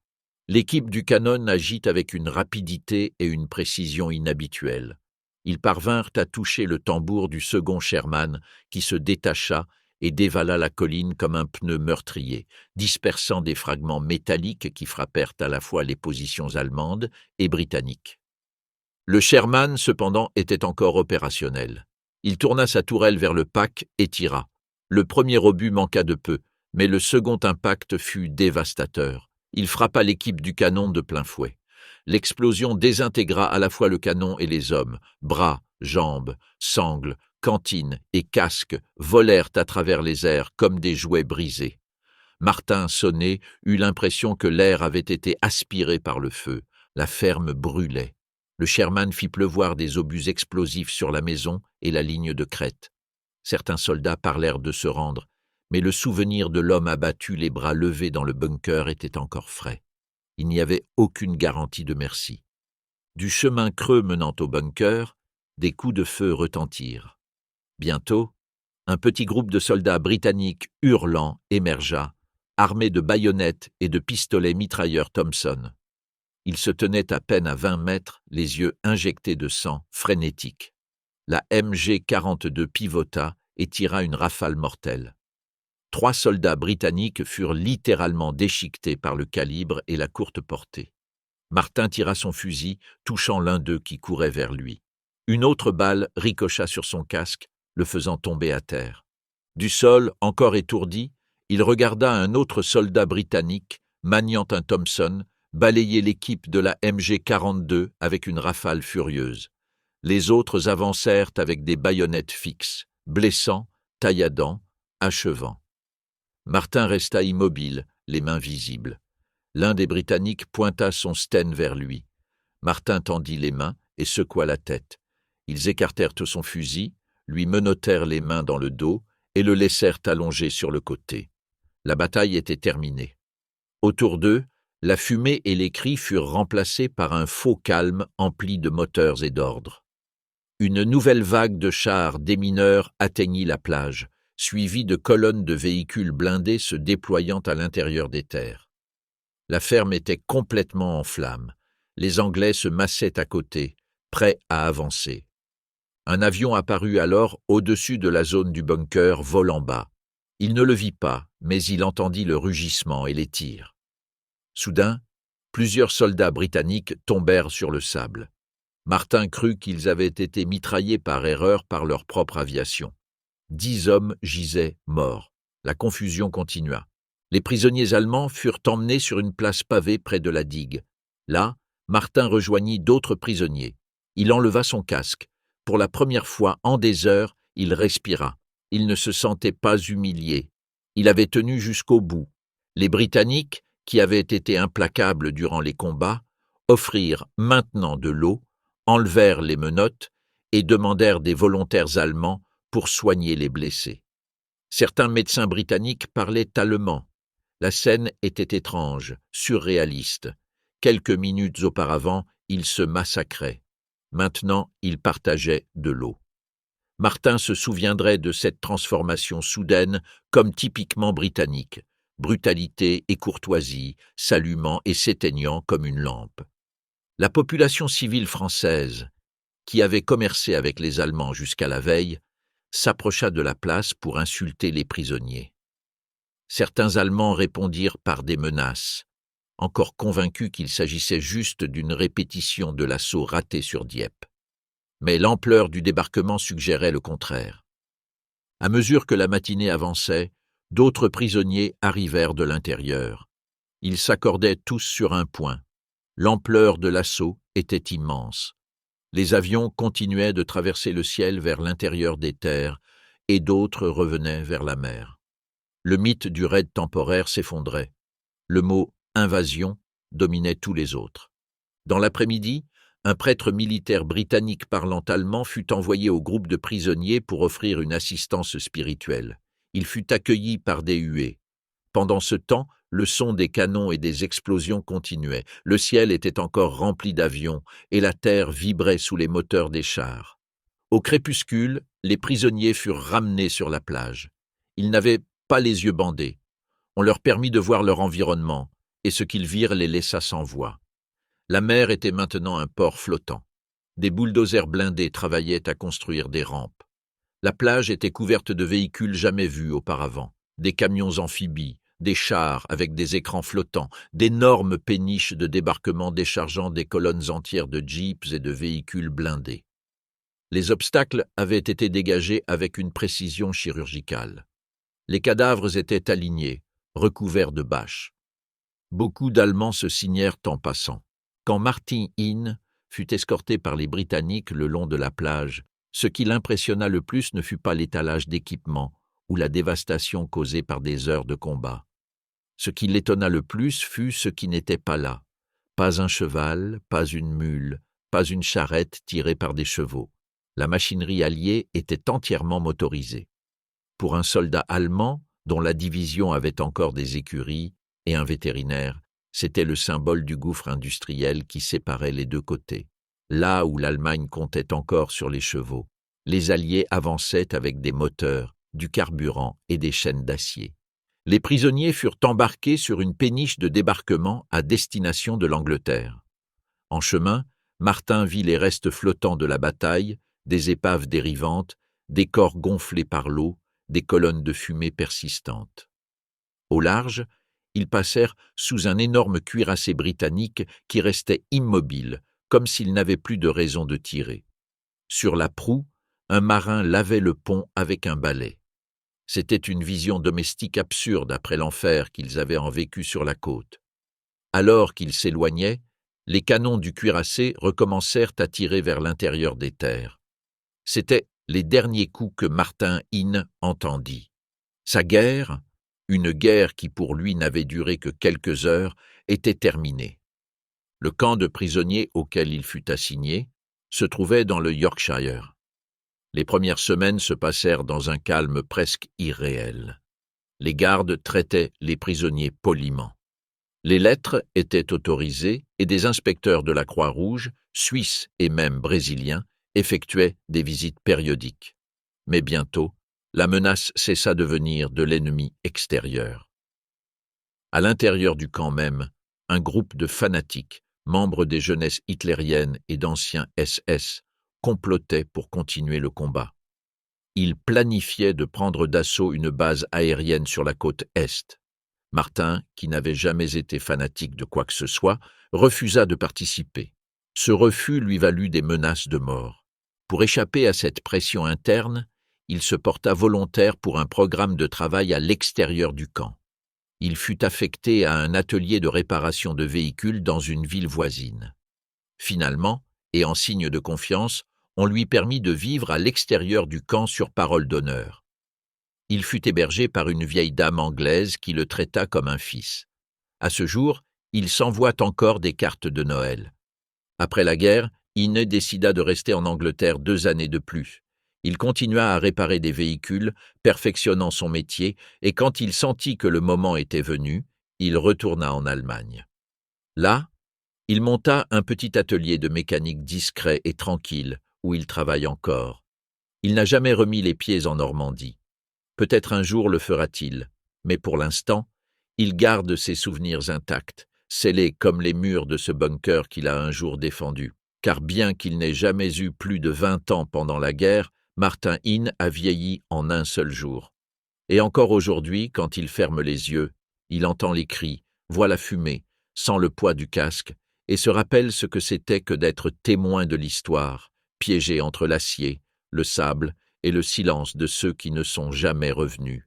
Speaker 1: L'équipe du canon agit avec une rapidité et une précision inhabituelles. Ils parvinrent à toucher le tambour du second Sherman, qui se détacha et dévala la colline comme un pneu meurtrier, dispersant des fragments métalliques qui frappèrent à la fois les positions allemandes et britanniques. Le Sherman, cependant, était encore opérationnel. Il tourna sa tourelle vers le pack et tira. Le premier obus manqua de peu, mais le second impact fut dévastateur. Il frappa l'équipe du canon de plein fouet. L'explosion désintégra à la fois le canon et les hommes. Bras, jambes, sangles, cantines et casques volèrent à travers les airs comme des jouets brisés. Martin, sonné, eut l'impression que l'air avait été aspiré par le feu. La ferme brûlait. Le Sherman fit pleuvoir des obus explosifs sur la maison et la ligne de crête. Certains soldats parlèrent de se rendre, mais le souvenir de l'homme abattu les bras levés dans le bunker était encore frais. Il n'y avait aucune garantie de merci. Du chemin creux menant au bunker, des coups de feu retentirent. Bientôt, un petit groupe de soldats britanniques hurlants émergea, armés de baïonnettes et de pistolets mitrailleurs Thompson. Ils se tenaient à peine à 20 mètres, les yeux injectés de sang, frénétiques. La MG-42 pivota et tira une rafale mortelle. 3 soldats britanniques furent littéralement déchiquetés par le calibre et la courte portée. Martin tira son fusil, touchant l'un d'eux qui courait vers lui. Une autre balle ricocha sur son casque, le faisant tomber à terre. Du sol, encore étourdi, il regarda un autre soldat britannique, maniant un Thompson, balayer l'équipe de la MG-42 avec une rafale furieuse. Les autres avancèrent avec des baïonnettes fixes, blessant, tailladant, achevant. Martin resta immobile, les mains visibles. L'un des Britanniques pointa son Sten vers lui. Martin tendit les mains et secoua la tête. Ils écartèrent son fusil, lui menottèrent les mains dans le dos et le laissèrent allongé sur le côté. La bataille était terminée. Autour d'eux, la fumée et les cris furent remplacés par un faux calme empli de moteurs et d'ordres. Une nouvelle vague de chars démineurs atteignit la plage, suivie de colonnes de véhicules blindés se déployant à l'intérieur des terres. La ferme était complètement en flammes. Les Anglais se massaient à côté, prêts à avancer. Un avion apparut alors au-dessus de la zone du bunker, volant bas. Il ne le vit pas, mais il entendit le rugissement et les tirs. Soudain, plusieurs soldats britanniques tombèrent sur le sable. Martin crut qu'ils avaient été mitraillés par erreur par leur propre aviation. 10 hommes gisaient morts. La confusion continua. Les prisonniers allemands furent emmenés sur une place pavée près de la digue. Là, Martin rejoignit d'autres prisonniers. Il enleva son casque. Pour la première fois en des heures, il respira. Il ne se sentait pas humilié. Il avait tenu jusqu'au bout. Les Britanniques, qui avaient été implacables durant les combats, offrirent maintenant de l'eau, enlevèrent les menottes et demandèrent des volontaires allemands pour soigner les blessés. Certains médecins britanniques parlaient allemand. La scène était étrange, surréaliste. Quelques minutes auparavant, ils se massacraient. Maintenant, ils partageaient de l'eau. Martin se souviendrait de cette transformation soudaine comme typiquement britannique, brutalité et courtoisie, s'allumant et s'éteignant comme une lampe. La population civile française, qui avait commercé avec les Allemands jusqu'à la veille, s'approcha de la place pour insulter les prisonniers. Certains Allemands répondirent par des menaces, encore convaincus qu'il s'agissait juste d'une répétition de l'assaut raté sur Dieppe. Mais l'ampleur du débarquement suggérait le contraire. À mesure que la matinée avançait, d'autres prisonniers arrivèrent de l'intérieur. Ils s'accordaient tous sur un point. L'ampleur de l'assaut était immense. Les avions continuaient de traverser le ciel vers l'intérieur des terres et d'autres revenaient vers la mer. Le mythe du raid temporaire s'effondrait. Le mot « invasion » dominait tous les autres. Dans l'après-midi, un prêtre militaire britannique parlant allemand fut envoyé au groupe de prisonniers pour offrir une assistance spirituelle. Il fut accueilli par des huées. Pendant ce temps, le son des canons et des explosions continuait. Le ciel était encore rempli d'avions et la terre vibrait sous les moteurs des chars. Au crépuscule, les prisonniers furent ramenés sur la plage. Ils n'avaient pas les yeux bandés. On leur permit de voir leur environnement, et ce qu'ils virent les laissa sans voix. La mer était maintenant un port flottant. Des bulldozers blindés travaillaient à construire des rampes. La plage était couverte de véhicules jamais vus auparavant, des camions amphibies, des chars avec des écrans flottants, d'énormes péniches de débarquement déchargeant des colonnes entières de jeeps et de véhicules blindés. Les obstacles avaient été dégagés avec une précision chirurgicale. Les cadavres étaient alignés, recouverts de bâches. Beaucoup d'Allemands se signèrent en passant. Quand Martin Hine fut escorté par les Britanniques le long de la plage, ce qui l'impressionna le plus ne fut pas l'étalage d'équipements ou la dévastation causée par des heures de combat. Ce qui l'étonna le plus fut ce qui n'était pas là. Pas un cheval, pas une mule, pas une charrette tirée par des chevaux. La machinerie alliée était entièrement motorisée. Pour un soldat allemand, dont la division avait encore des écuries et un vétérinaire, c'était le symbole du gouffre industriel qui séparait les deux côtés. Là où l'Allemagne comptait encore sur les chevaux, les Alliés avançaient avec des moteurs, du carburant et des chaînes d'acier. Les prisonniers furent embarqués sur une péniche de débarquement à destination de l'Angleterre. En chemin, Martin vit les restes flottants de la bataille, des épaves dérivantes, des corps gonflés par l'eau, des colonnes de fumée persistantes. Au large, ils passèrent sous un énorme cuirassé britannique qui restait immobile, comme s'il n'avait plus de raison de tirer. Sur la proue, un marin lavait le pont avec un balai. C'était une vision domestique absurde après l'enfer qu'ils avaient en vécu sur la côte. Alors qu'ils s'éloignaient, les canons du cuirassé recommencèrent à tirer vers l'intérieur des terres. C'étaient les derniers coups que Martin Hine entendit. Sa guerre, une guerre qui pour lui n'avait duré que quelques heures, était terminée. Le camp de prisonniers auquel il fut assigné se trouvait dans le Yorkshire. Les premières semaines se passèrent dans un calme presque irréel. Les gardes traitaient les prisonniers poliment. Les lettres étaient autorisées et des inspecteurs de la Croix-Rouge, suisses et même brésiliens, effectuaient des visites périodiques. Mais bientôt, la menace cessa de venir de l'ennemi extérieur. À l'intérieur du camp même, un groupe de fanatiques, membres des jeunesses hitlériennes et d'anciens SS, complotaient pour continuer le combat. Ils planifiaient de prendre d'assaut une base aérienne sur la côte Est. Martin, qui n'avait jamais été fanatique de quoi que ce soit, refusa de participer. Ce refus lui valut des menaces de mort. Pour échapper à cette pression interne, il se porta volontaire pour un programme de travail à l'extérieur du camp. Il fut affecté à un atelier de réparation de véhicules dans une ville voisine. Finalement, et en signe de confiance, on lui permit de vivre à l'extérieur du camp sur parole d'honneur. Il fut hébergé par une vieille dame anglaise qui le traita comme un fils. À ce jour, il s'envoie encore des cartes de Noël. Après la guerre, Ine décida de rester en Angleterre 2 années de plus. Il continua à réparer des véhicules, perfectionnant son métier, et quand il sentit que le moment était venu, il retourna en Allemagne. Là, il monta un petit atelier de mécanique discret et tranquille, où il travaille encore. Il n'a jamais remis les pieds en Normandie. Peut-être un jour le fera-t-il, mais pour l'instant, il garde ses souvenirs intacts, scellés comme les murs de ce bunker qu'il a un jour défendu. Car bien qu'il n'ait jamais eu plus de 20 ans pendant la guerre, Martin Ine a vieilli en un seul jour. Et encore aujourd'hui, quand il ferme les yeux, il entend les cris, voit la fumée, sent le poids du casque, et se rappelle ce que c'était que d'être témoin de l'histoire, piégé entre l'acier, le sable et le silence de ceux qui ne sont jamais revenus.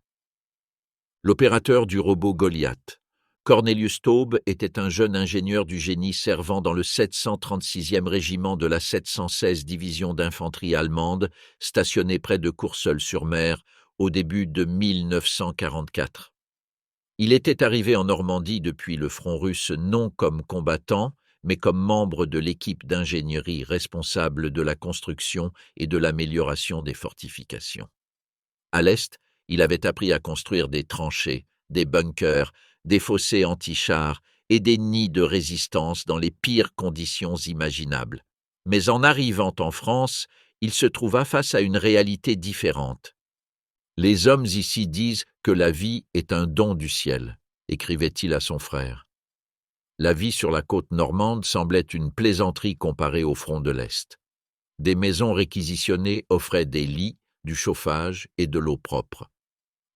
Speaker 1: L'opérateur du robot Goliath. Cornelius Taube était un jeune ingénieur du génie servant dans le 736e régiment de la 716 division d'infanterie allemande, stationné près de Courseulles-sur-Mer au début de 1944. Il était arrivé en Normandie depuis le front russe non comme combattant, mais comme membre de l'équipe d'ingénierie responsable de la construction et de l'amélioration des fortifications. À l'Est, il avait appris à construire des tranchées, des bunkers, des fossés anti-chars et des nids de résistance dans les pires conditions imaginables. Mais en arrivant en France, il se trouva face à une réalité différente. Les hommes ici disent que la vie est un don du ciel, écrivait-il à son frère. La vie sur la côte normande semblait une plaisanterie comparée au front de l'Est. Des maisons réquisitionnées offraient des lits, du chauffage et de l'eau propre.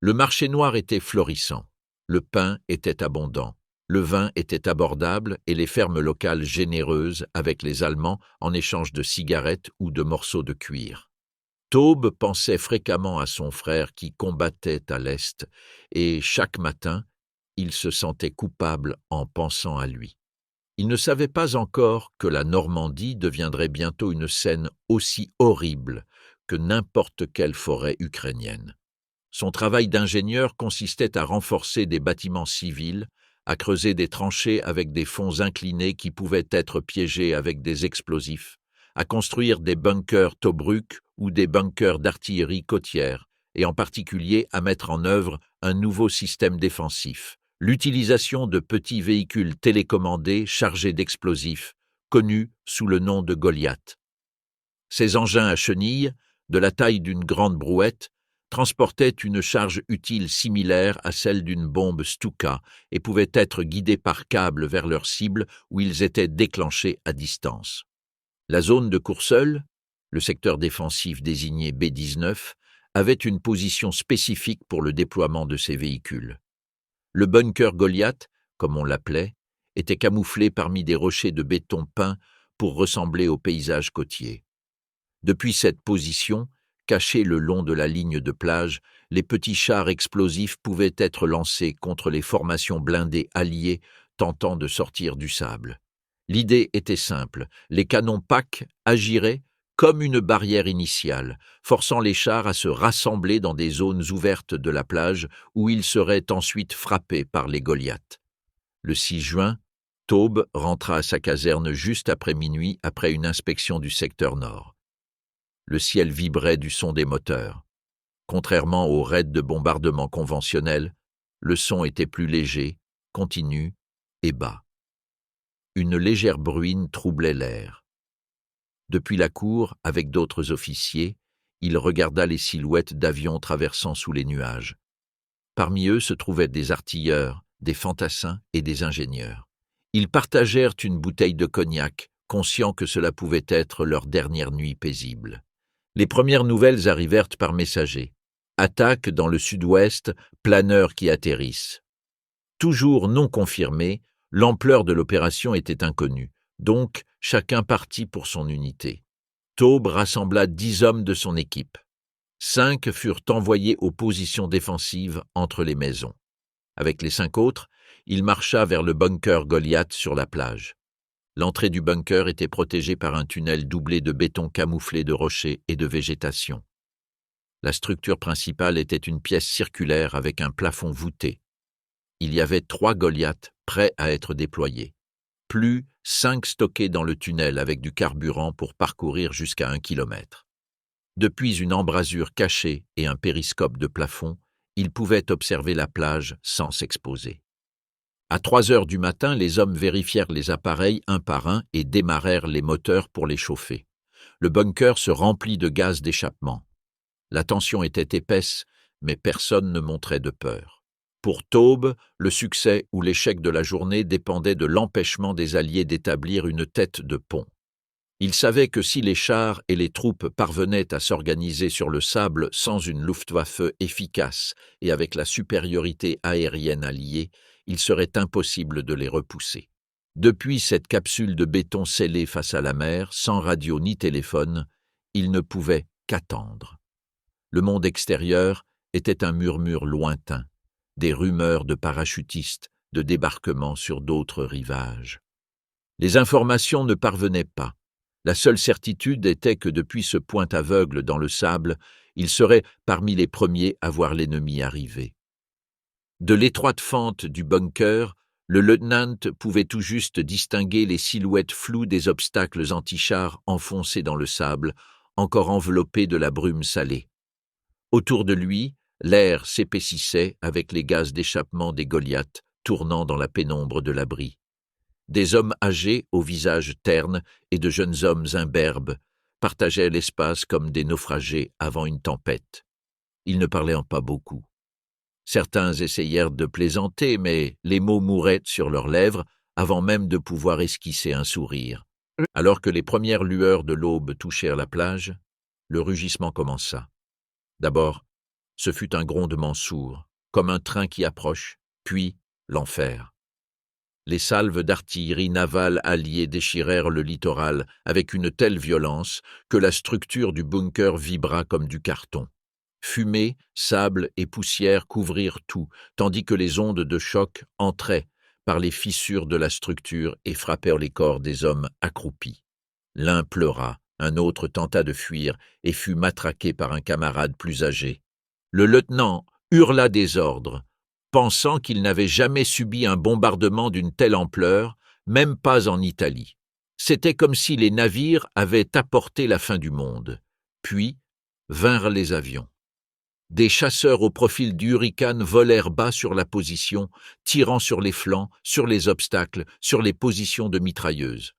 Speaker 1: Le marché noir était florissant, le pain était abondant, le vin était abordable et les fermes locales généreuses avec les Allemands en échange de cigarettes ou de morceaux de cuir. Taube pensait fréquemment à son frère qui combattait à l'Est, et chaque matin, il se sentait coupable en pensant à lui. Il ne savait pas encore que la Normandie deviendrait bientôt une scène aussi horrible que n'importe quelle forêt ukrainienne. Son travail d'ingénieur consistait à renforcer des bâtiments civils, à creuser des tranchées avec des fonds inclinés qui pouvaient être piégés avec des explosifs, à construire des bunkers Tobruk ou des bunkers d'artillerie côtière, et en particulier à mettre en œuvre un nouveau système défensif, l'utilisation de petits véhicules télécommandés chargés d'explosifs, connus sous le nom de Goliath. Ces engins à chenilles, de la taille d'une grande brouette, transportaient une charge utile similaire à celle d'une bombe Stuka et pouvaient être guidés par câble vers leur cible où ils étaient déclenchés à distance. La zone de Courseulles, le secteur défensif désigné B-19, avait une position spécifique pour le déploiement de ces véhicules. Le bunker Goliath, comme on l'appelait, était camouflé parmi des rochers de béton peint pour ressembler au paysage côtier. Depuis cette position, cachés le long de la ligne de plage, les petits chars explosifs pouvaient être lancés contre les formations blindées alliées tentant de sortir du sable. L'idée était simple, les canons PAC agiraient comme une barrière initiale, forçant les chars à se rassembler dans des zones ouvertes de la plage où ils seraient ensuite frappés par les Goliaths. Le 6 juin, Taube rentra à sa caserne juste après minuit après une inspection du secteur nord. Le ciel vibrait du son des moteurs. Contrairement aux raids de bombardement conventionnels, le son était plus léger, continu et bas. Une légère bruine troublait l'air. Depuis la cour, avec d'autres officiers, il regarda les silhouettes d'avions traversant sous les nuages. Parmi eux se trouvaient des artilleurs, des fantassins et des ingénieurs. Ils partagèrent une bouteille de cognac, conscients que cela pouvait être leur dernière nuit paisible. Les premières nouvelles arrivèrent par messager. Attaque dans le sud-ouest, planeurs qui atterrissent. Toujours non confirmée, l'ampleur de l'opération était inconnue, donc chacun partit pour son unité. Taube rassembla 10 hommes de son équipe. 5 furent envoyés aux positions défensives entre les maisons. Avec les 5 autres, il marcha vers le bunker Goliath sur la plage. L'entrée du bunker était protégée par un tunnel doublé de béton camouflé de rochers et de végétation. La structure principale était une pièce circulaire avec un plafond voûté. Il y avait 3 Goliaths prêts à être déployés. Plus 5 stockés dans le tunnel avec du carburant pour parcourir jusqu'à 1 kilomètre. Depuis une embrasure cachée et un périscope de plafond, ils pouvaient observer la plage sans s'exposer. À 3 heures du matin, les hommes vérifièrent les appareils un par un et démarrèrent les moteurs pour les chauffer. Le bunker se remplit de gaz d'échappement. La tension était épaisse, mais personne ne montrait de peur. Pour Taube, le succès ou l'échec de la journée dépendait de l'empêchement des Alliés d'établir une tête de pont. Il savait que si les chars et les troupes parvenaient à s'organiser sur le sable sans une Luftwaffe efficace et avec la supériorité aérienne alliée, il serait impossible de les repousser. Depuis cette capsule de béton scellée face à la mer, sans radio ni téléphone, il ne pouvait qu'attendre. Le monde extérieur était un murmure lointain, des rumeurs de parachutistes, de débarquements sur d'autres rivages. Les informations ne parvenaient pas. La seule certitude était que depuis ce point aveugle dans le sable, il serait parmi les premiers à voir l'ennemi arriver. De l'étroite fente du bunker, le lieutenant pouvait tout juste distinguer les silhouettes floues des obstacles antichars enfoncés dans le sable, encore enveloppés de la brume salée. Autour de lui, l'air s'épaississait avec les gaz d'échappement des Goliaths tournant dans la pénombre de l'abri. Des hommes âgés au visage terne et de jeunes hommes imberbes partageaient l'espace comme des naufragés avant une tempête. Ils ne parlaient pas beaucoup. Certains essayèrent de plaisanter, mais les mots mouraient sur leurs lèvres avant même de pouvoir esquisser un sourire. Alors que les premières lueurs de l'aube touchèrent la plage, le rugissement commença. D'abord, ce fut un grondement sourd, comme un train qui approche, puis l'enfer. Les salves d'artillerie navale alliées déchirèrent le littoral avec une telle violence que la structure du bunker vibra comme du carton. Fumée, sable et poussière couvrirent tout, tandis que les ondes de choc entraient par les fissures de la structure et frappèrent les corps des hommes accroupis. L'un pleura, un autre tenta de fuir et fut matraqué par un camarade plus âgé. Le lieutenant hurla des ordres, pensant qu'il n'avait jamais subi un bombardement d'une telle ampleur, même pas en Italie. C'était comme si les navires avaient apporté la fin du monde. Puis vinrent les avions. Des chasseurs au profil du Hurricane volèrent bas sur la position, tirant sur les flancs, sur les obstacles, sur les positions de mitrailleuses.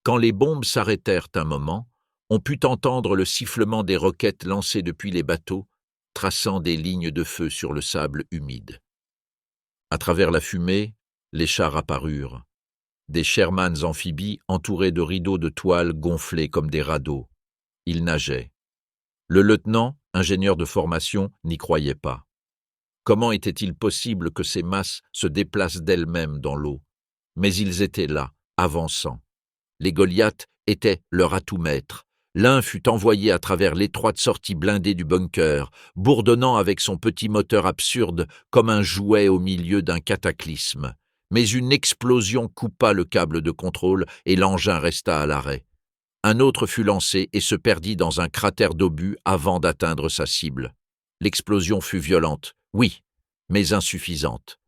Speaker 1: Quand les bombes s'arrêtèrent un moment, on put entendre le sifflement des roquettes lancées depuis les bateaux, traçant des lignes de feu sur le sable humide. À travers la fumée, les chars apparurent. Des Shermans amphibies entourés de rideaux de toile gonflés comme des radeaux. Ils nageaient. Le lieutenant, ingénieur de formation, n'y croyait pas. Comment était-il possible que ces masses se déplacent d'elles-mêmes dans l'eau? Mais ils étaient là, avançant. Les Goliaths étaient leur atout maître. L'un fut envoyé à travers l'étroite sortie blindée du bunker, bourdonnant avec son petit moteur absurde comme un jouet au milieu d'un cataclysme. Mais une explosion coupa le câble de contrôle et l'engin resta à l'arrêt. Un autre fut lancé et se perdit dans un cratère d'obus avant d'atteindre sa cible. L'explosion fut violente, oui, mais insuffisante.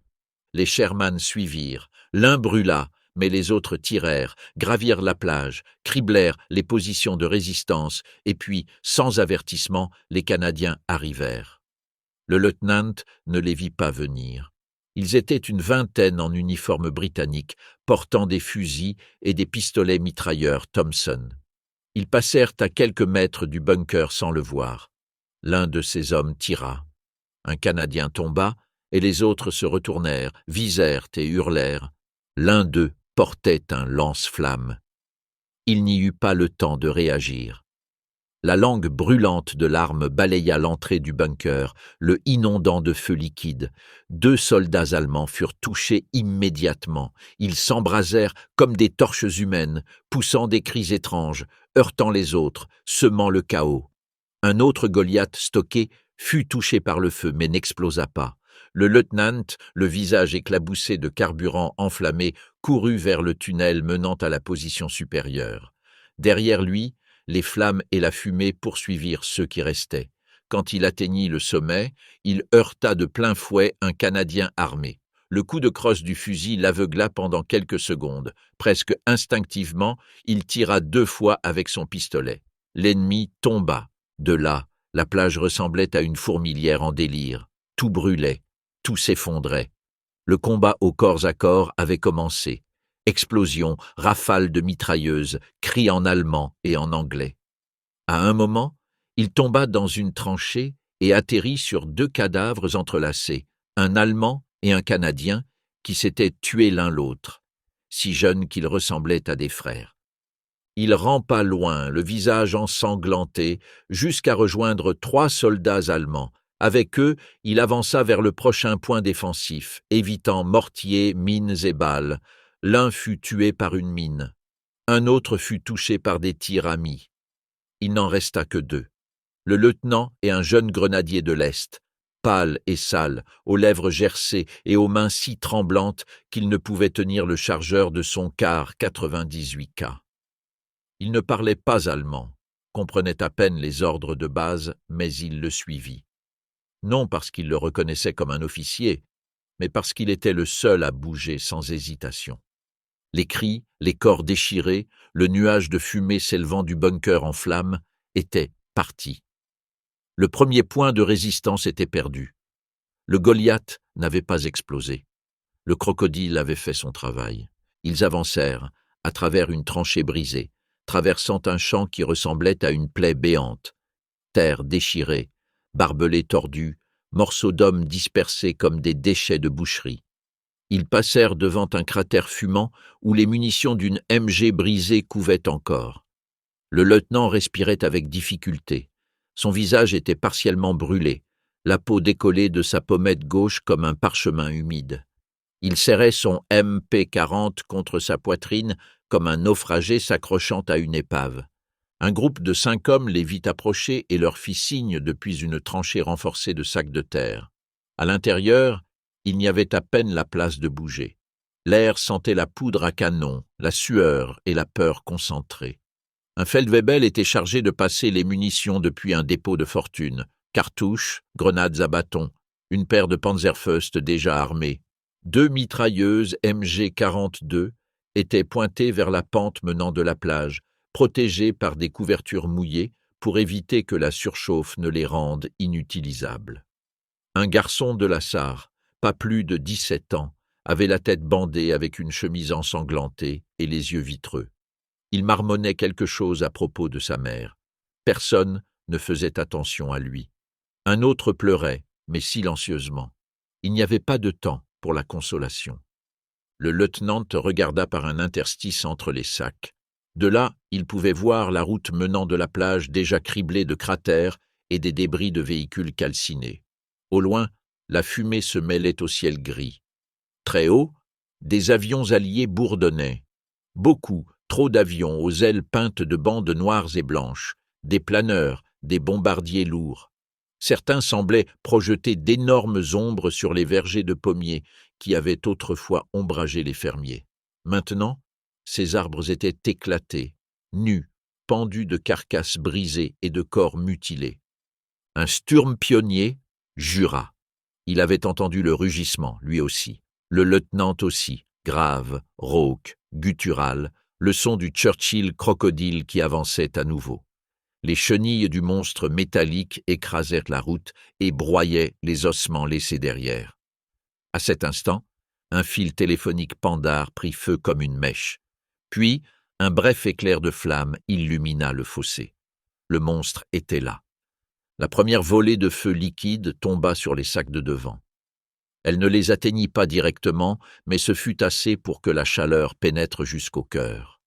Speaker 1: Les Sherman suivirent. L'un brûla, mais les autres tirèrent, gravirent la plage, criblèrent les positions de résistance, et puis, sans avertissement, les Canadiens arrivèrent. Le lieutenant ne les vit pas venir. Ils étaient une vingtaine en uniforme britannique, portant des fusils et des pistolets mitrailleurs Thompson. Ils passèrent à quelques mètres du bunker sans le voir. L'un de ces hommes tira. Un Canadien tomba, et les autres se retournèrent, visèrent et hurlèrent. L'un d'eux portait un lance-flamme. Il n'y eut pas le temps de réagir. La langue brûlante de l'arme balaya l'entrée du bunker, le inondant de feu liquide. 2 soldats allemands furent touchés immédiatement. Ils s'embrasèrent comme des torches humaines, poussant des cris étranges, heurtant les autres, semant le chaos. Un autre Goliath stocké fut touché par le feu mais n'explosa pas. Le lieutenant, le visage éclaboussé de carburant enflammé, courut vers le tunnel menant à la position supérieure. Derrière lui, les flammes et la fumée poursuivirent ceux qui restaient. Quand il atteignit le sommet, il heurta de plein fouet un Canadien armé. Le coup de crosse du fusil l'aveugla pendant quelques secondes. Presque instinctivement, il tira 2 fois avec son pistolet. L'ennemi tomba. De là, la plage ressemblait à une fourmilière en délire. Tout brûlait, tout s'effondrait. Le combat au corps à corps avait commencé. Explosions, rafales de mitrailleuses, cris en allemand et en anglais. À un moment, il tomba dans une tranchée et atterrit sur 2 cadavres entrelacés, un Allemand et un Canadien, qui s'étaient tués l'un l'autre, si jeunes qu'ils ressemblaient à des frères. Il rampa loin, le visage ensanglanté, jusqu'à rejoindre 3 soldats allemands. Avec eux, il avança vers le prochain point défensif, évitant mortiers, mines et balles. L'un fut tué par une mine. Un autre fut touché par des tirs amis. Il n'en resta que 2. Le lieutenant et un jeune grenadier de l'Est, pâle et sale, aux lèvres gercées et aux mains si tremblantes qu'il ne pouvait tenir le chargeur de son quart 98K. Il ne parlait pas allemand, comprenait à peine les ordres de base, mais il le suivit. Non parce qu'il le reconnaissait comme un officier, mais parce qu'il était le seul à bouger sans hésitation. Les cris, les corps déchirés, le nuage de fumée s'élevant du bunker en flammes étaient partis. Le premier point de résistance était perdu. Le Goliath n'avait pas explosé. Le crocodile avait fait son travail. Ils avancèrent, à travers une tranchée brisée, traversant un champ qui ressemblait à une plaie béante. Terre déchirée, barbelés tordus, morceaux d'hommes dispersés comme des déchets de boucherie. Ils passèrent devant un cratère fumant où les munitions d'une MG brisée couvaient encore. Le lieutenant respirait avec difficulté. Son visage était partiellement brûlé, la peau décollée de sa pommette gauche comme un parchemin humide. Il serrait son MP40 contre sa poitrine comme un naufragé s'accrochant à une épave. Un groupe de 5 hommes les vit approcher et leur fit signe depuis une tranchée renforcée de sacs de terre. À l'intérieur, il n'y avait à peine la place de bouger. L'air sentait la poudre à canon, la sueur et la peur concentrée. Un Feldwebel était chargé de passer les munitions depuis un dépôt de fortune, cartouches, grenades à bâton, une paire de Panzerfaust déjà armés. 2 mitrailleuses MG42 étaient pointées vers la pente menant de la plage, protégées par des couvertures mouillées pour éviter que la surchauffe ne les rende inutilisables. Un garçon de la Sarre, pas plus de 17 ans, avait la tête bandée avec une chemise ensanglantée et les yeux vitreux. Il marmonnait quelque chose à propos de sa mère. Personne ne faisait attention à lui. Un autre pleurait, mais silencieusement. Il n'y avait pas de temps pour la consolation. Le lieutenant regarda par un interstice entre les sacs. De là, il pouvait voir la route menant de la plage déjà criblée de cratères et des débris de véhicules calcinés. Au loin, la fumée se mêlait au ciel gris. Très haut, des avions alliés bourdonnaient. Beaucoup, trop d'avions aux ailes peintes de bandes noires et blanches, des planeurs, des bombardiers lourds. Certains semblaient projeter d'énormes ombres sur les vergers de pommiers qui avaient autrefois ombragé les fermiers. Maintenant, ces arbres étaient éclatés, nus, pendus de carcasses brisées et de corps mutilés. Un sturmpionnier jura. Il avait entendu le rugissement, lui aussi. Le lieutenant aussi, grave, rauque, guttural, le son du Churchill crocodile qui avançait à nouveau. Les chenilles du monstre métallique écrasèrent la route et broyaient les ossements laissés derrière. À cet instant, un fil téléphonique Pandar prit feu comme une mèche. Puis, un bref éclair de flamme illumina le fossé. Le monstre était là. La première volée de feu liquide tomba sur les sacs de devant. Elle ne les atteignit pas directement, mais ce fut assez pour que la chaleur pénètre jusqu'au cœur.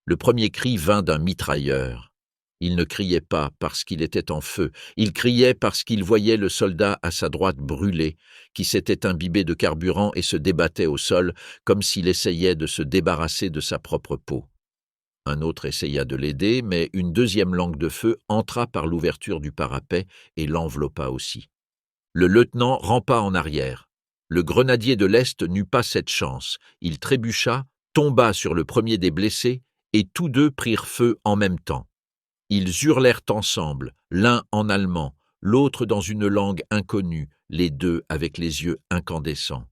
Speaker 1: Le premier cri vint d'un mitrailleur. Il ne criait pas parce qu'il était en feu, il criait parce qu'il voyait le soldat à sa droite brûler, qui s'était imbibé de carburant et se débattait au sol comme s'il essayait de se débarrasser de sa propre peau. Un autre essaya de l'aider, mais une deuxième langue de feu entra par l'ouverture du parapet et l'enveloppa aussi. Le lieutenant rampa en arrière. Le grenadier de l'Est n'eut pas cette chance. Il trébucha, tomba sur le premier des blessés, et tous deux prirent feu en même temps. Ils hurlèrent ensemble, l'un en allemand, l'autre dans une langue inconnue, les deux avec les yeux incandescents.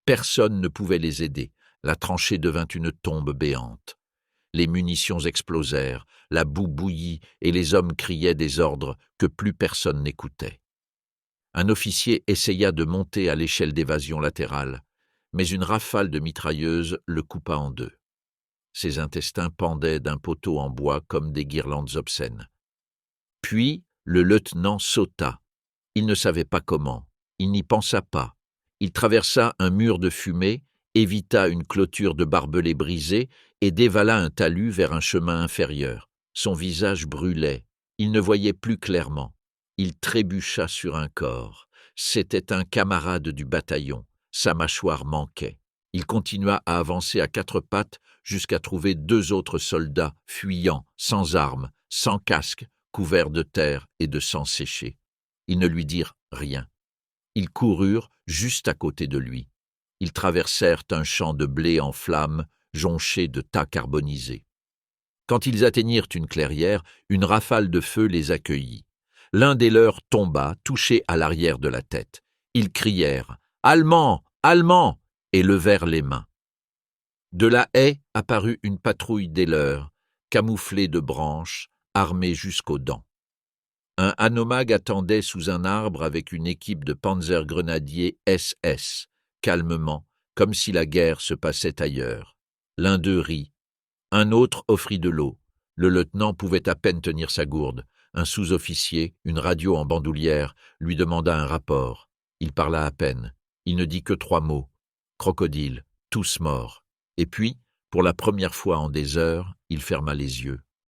Speaker 1: Personne ne pouvait les aider. La tranchée devint une tombe béante. Les munitions explosèrent, la boue bouillit et les hommes criaient des ordres que plus personne n'écoutait. Un officier essaya de monter à l'échelle d'évasion latérale, mais une rafale de mitrailleuses le coupa en deux. Ses intestins pendaient d'un poteau en bois comme des guirlandes obscènes. Puis le lieutenant sauta. Il ne savait pas comment, il n'y pensa pas. Il traversa un mur de fumée, évita une clôture de barbelés brisés et dévala un talus vers un chemin inférieur. Son visage brûlait, il ne voyait plus clairement. Il trébucha sur un corps. C'était un camarade du bataillon. Sa mâchoire manquait. Il continua à avancer à quatre pattes jusqu'à trouver deux autres soldats fuyants, sans armes, sans casque, couverts de terre et de sang séché. Ils ne lui dirent rien. Ils coururent juste à côté de lui. Ils traversèrent un champ de blé en flammes, jonché de tas carbonisés. Quand ils atteignirent une clairière, une rafale de feu les accueillit. L'un des leurs tomba, touché à l'arrière de la tête. Ils crièrent « Allemands! Allemands !» et levèrent les mains. De la haie apparut une patrouille des leurs, camouflée de branches, armée jusqu'aux dents. Un Hanomag attendait sous un arbre avec une équipe de panzergrenadiers SS, calmement, comme si la guerre se passait ailleurs. L'un d'eux rit. Un autre offrit de l'eau. Le lieutenant pouvait à peine tenir sa gourde. Un sous-officier, une radio en bandoulière, lui demanda un rapport. Il parla à peine. Il ne dit que 3 mots. Crocodile, tous morts. Et puis, pour la première fois en des heures, il ferma les yeux.